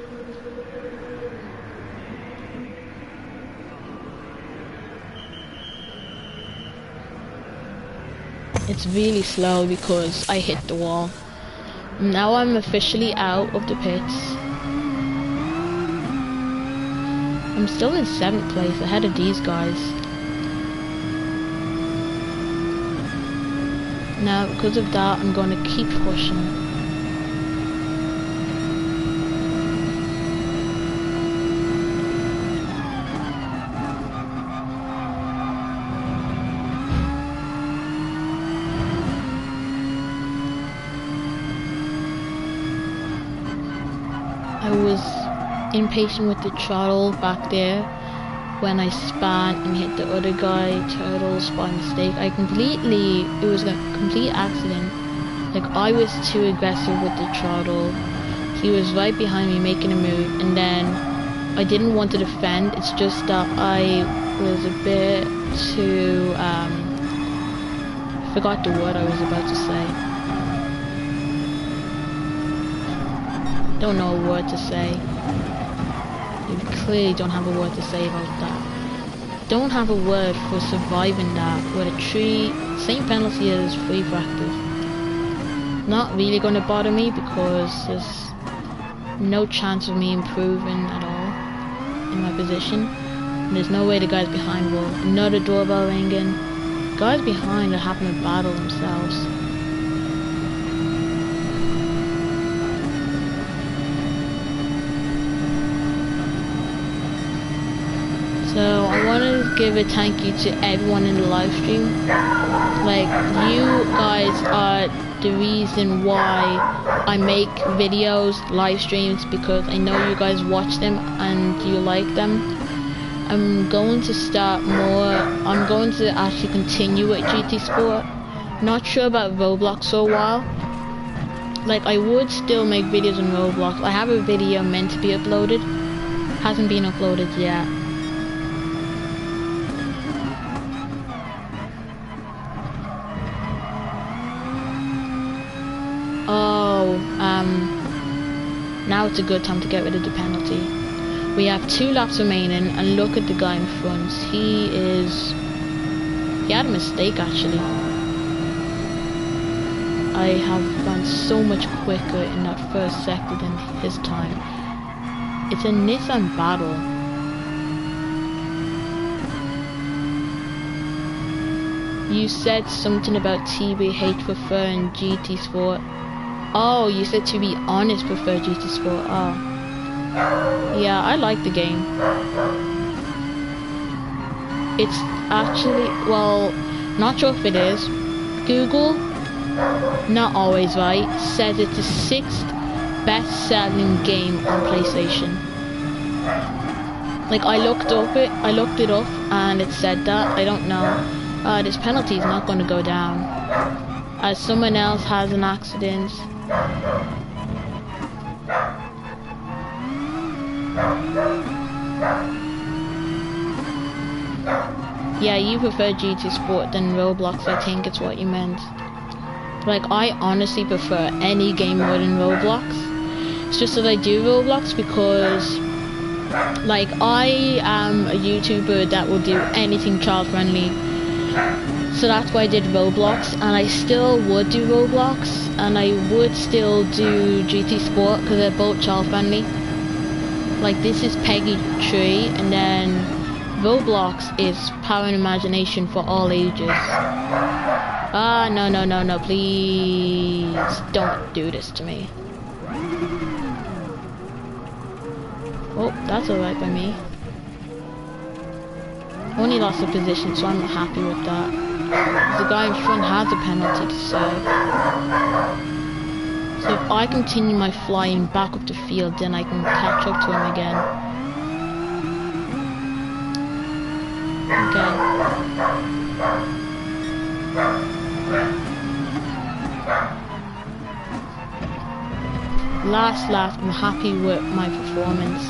It's really slow because I hit the wall. Now I'm officially out of the pits. I'm still in 7th place, ahead of these guys. Now, because of that, I'm going to keep pushing. I was impatient with the throttle back there when I spun and hit the other guy, Turtles, by mistake. It was a complete accident. Like, I was too aggressive with the throttle. He was right behind me making a move, and then I didn't want to defend. It's just that I was a bit too, forgot the word I was about to say. Don't know a word to say. You clearly don't have a word to say about that. Don't have a word for surviving that with a same penalty as free practice. Not really going to bother me because there's no chance of me improving at all in my position. And there's no way the guys behind will. Another doorbell ringing. Guys behind are having a battle themselves. So I want to give a thank you to everyone in the live stream. Like, you guys are the reason why I make videos, live streams, because I know you guys watch them and you like them. I'm going to start more. I'm going to actually continue with GT Sport. Not sure about Roblox for a while. Like, I would still make videos on Roblox. I have a video meant to be uploaded. Hasn't been uploaded yet. Now it's a good time to get rid of the penalty. We have 2 laps remaining, and look at the guy in front. He had a mistake actually. I have gone so much quicker in that first sector than his time. It's a Nissan battle. You said something about TBH preferring GT Sport. Oh, you said, to be honest, prefer GT Sport. Oh. Yeah, I like the game. It's actually, well, not sure if it is. Google, not always right, says it's the 6th best-selling game on PlayStation. Like, I looked it up, and it said that. I don't know. This penalty is not going to go down. As someone else has an accident. Yeah, you prefer GT Sport than Roblox, I think it's what you meant. Like, I honestly prefer any game more than Roblox. It's just that I do Roblox because, like, I am a YouTuber that will do anything child friendly. So that's why I did Roblox, and I still would do Roblox, and I would still do GT Sport because they're both child friendly. Like, this is Peggy 3, and then Roblox is Power and Imagination for all ages. Ah, no, please don't do this to me. Oh, that's alright by me. Only lost a position, so I'm happy with that. The guy in front has a penalty to serve. So if I continue my flying back up the field, then I can catch up to him again. Okay. Last lap, I'm happy with my performance.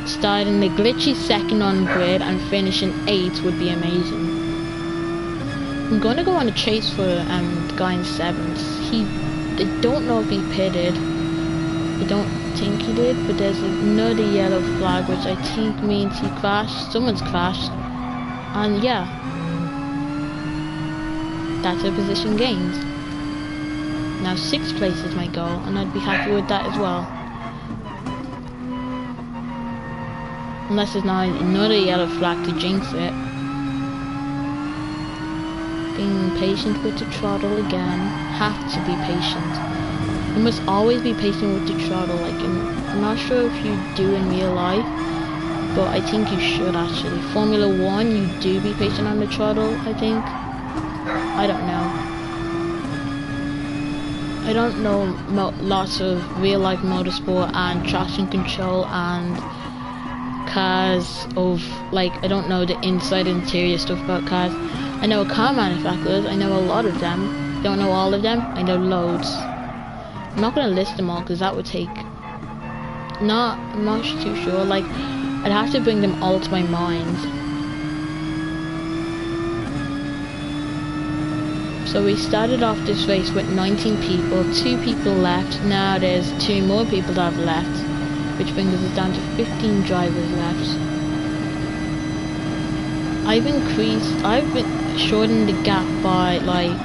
Starting the glitchy 2nd on grid and finishing 8th would be amazing. I'm gonna go on a chase for the guy in 7th. I don't know if he pitted. I don't think he did, but there's another yellow flag which I think means he crashed. Someone's crashed. And yeah. That's a position gained. Now 6th place is my goal, and I'd be happy with that as well. Unless there's not another yellow flag to jinx it. Being patient with the throttle again. Have to be patient. You must always be patient with the throttle. Like, I'm not sure if you do in real life, but I think you should actually. Formula 1, you do be patient on the throttle, I think. I don't know. I don't know lots of real life motorsport and traction control and cars of, like, I don't know the inside interior stuff about cars. I know car manufacturers, I know a lot of them. Don't know all of them, I know loads. I'm not gonna list them all because that would take, I'm not too sure, like, I'd have to bring them all to my mind. So we started off this race with 19 people, 2 people left. Now there's 2 more people that have left, which brings us down to 15 drivers left. I've been shortening the gap by like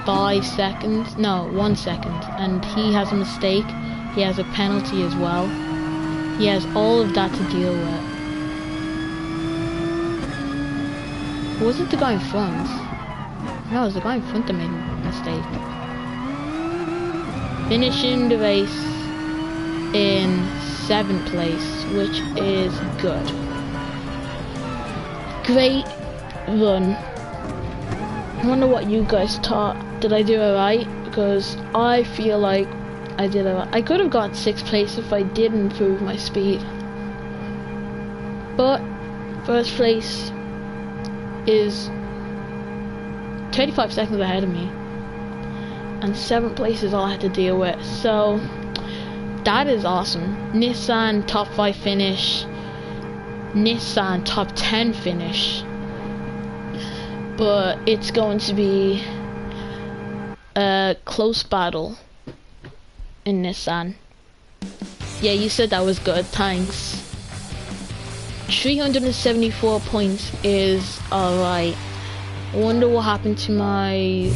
5 seconds, no, 1 second, and he has a mistake, he has a penalty as well. He has all of that to deal with. Was it the guy in front? No, it was the guy in front that made a mistake. Finishing the race in 7th place, which is good. Great run. I wonder what you guys thought. Did I do it right? Because I feel like I did it right. I could have got 6th place if I did improve my speed. But 1st place is 35 seconds ahead of me, and 7th place is all I had to deal with, so that is awesome. Nissan top 5 finish, Nissan top 10 finish, but it's going to be a close battle in Nissan. Yeah, you said that was good, thanks. 374 points is alright. I wonder what happened to my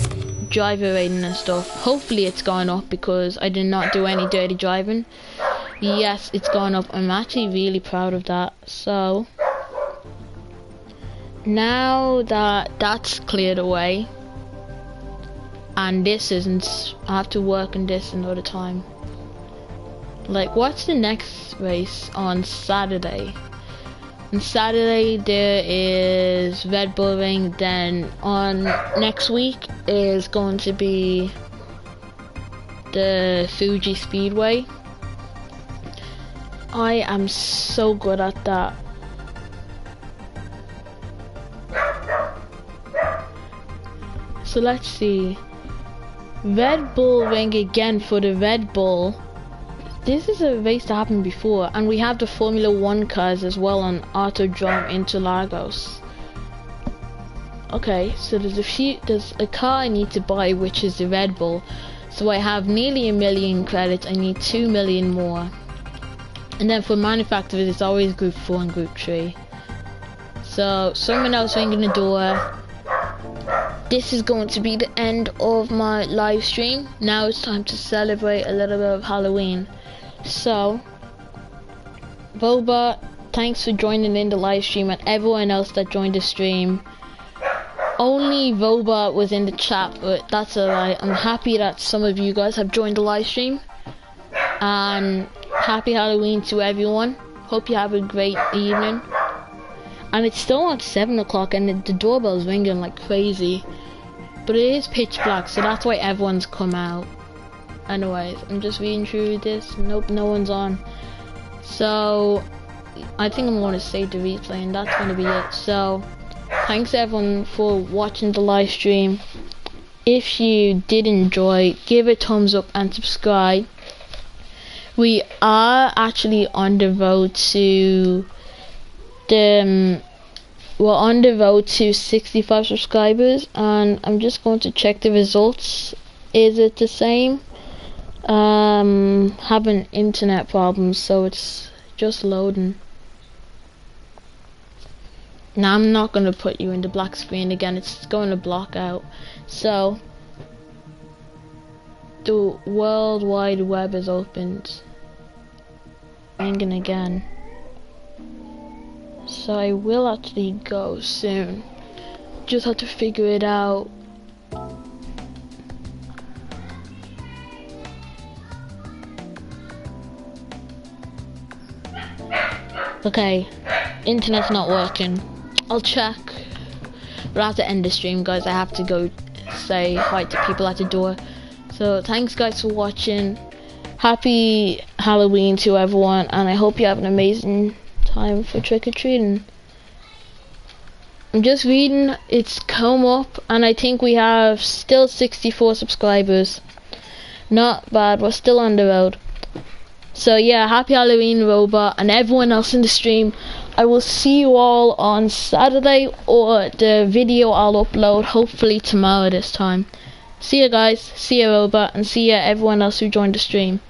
driver rating and stuff. Hopefully it's gone up because I did not do any dirty driving. Yes, it's gone up. I'm actually really proud of that. So now that that's cleared away, and this isn't, I have to work on this another time. Like, what's the next race on Saturday? On Saturday there is Red Bull Ring, then on next week is going to be the Fuji Speedway. I am so good at that. So let's see. Red Bull Ring again for the Red Bull. This is a race that happened before, and we have the Formula 1 cars as well on Autodrome Interlagos. Okay, so there's a car I need to buy, which is the Red Bull. So I have nearly 1 million credits. I need 2 million more. And then for manufacturers, it's always Group 4 and Group 3. So someone else ringing the door. This is going to be the end of my live stream. Now it's time to celebrate a little bit of Halloween. So, Boba, thanks for joining in the live stream, and everyone else that joined the stream. Only Boba was in the chat, but that's alright. I'm happy that some of you guys have joined the live stream. And happy Halloween to everyone. Hope you have a great evening. And it's still at 7 o'clock and the doorbell's ringing like crazy. But it is pitch black, so that's why everyone's come out. Anyways, I'm just reading through this. Nope, no one's on. So, I think I'm going to save the replay, and that's going to be it. So, thanks everyone for watching the live stream. If you did enjoy, give it a thumbs up and subscribe. We are actually on the road to we're on the road to 65 subscribers, and I'm just going to check the results. Is it the same? Having internet problems, so it's just loading. Now I'm not going to put you in the black screen again, it's going to block out. So The World Wide Web is opened. Ringing again. So I will actually go soon. Just have to figure it out. Okay, internet's not working. I'll check. But I have to end the stream, guys. I have to go say hi to people at the door. So thanks guys for watching. Happy Halloween to everyone, and I hope you have an amazing time for trick-or-treating. I'm just reading, it's come up, and I think we have still 64 subscribers. Not bad, we're still on the road. So yeah, happy Halloween, Robot, and everyone else in the stream. I will see you all on Saturday, or the video I'll upload hopefully tomorrow this time. See ya guys, see ya Robot, and see ya everyone else who joined the stream.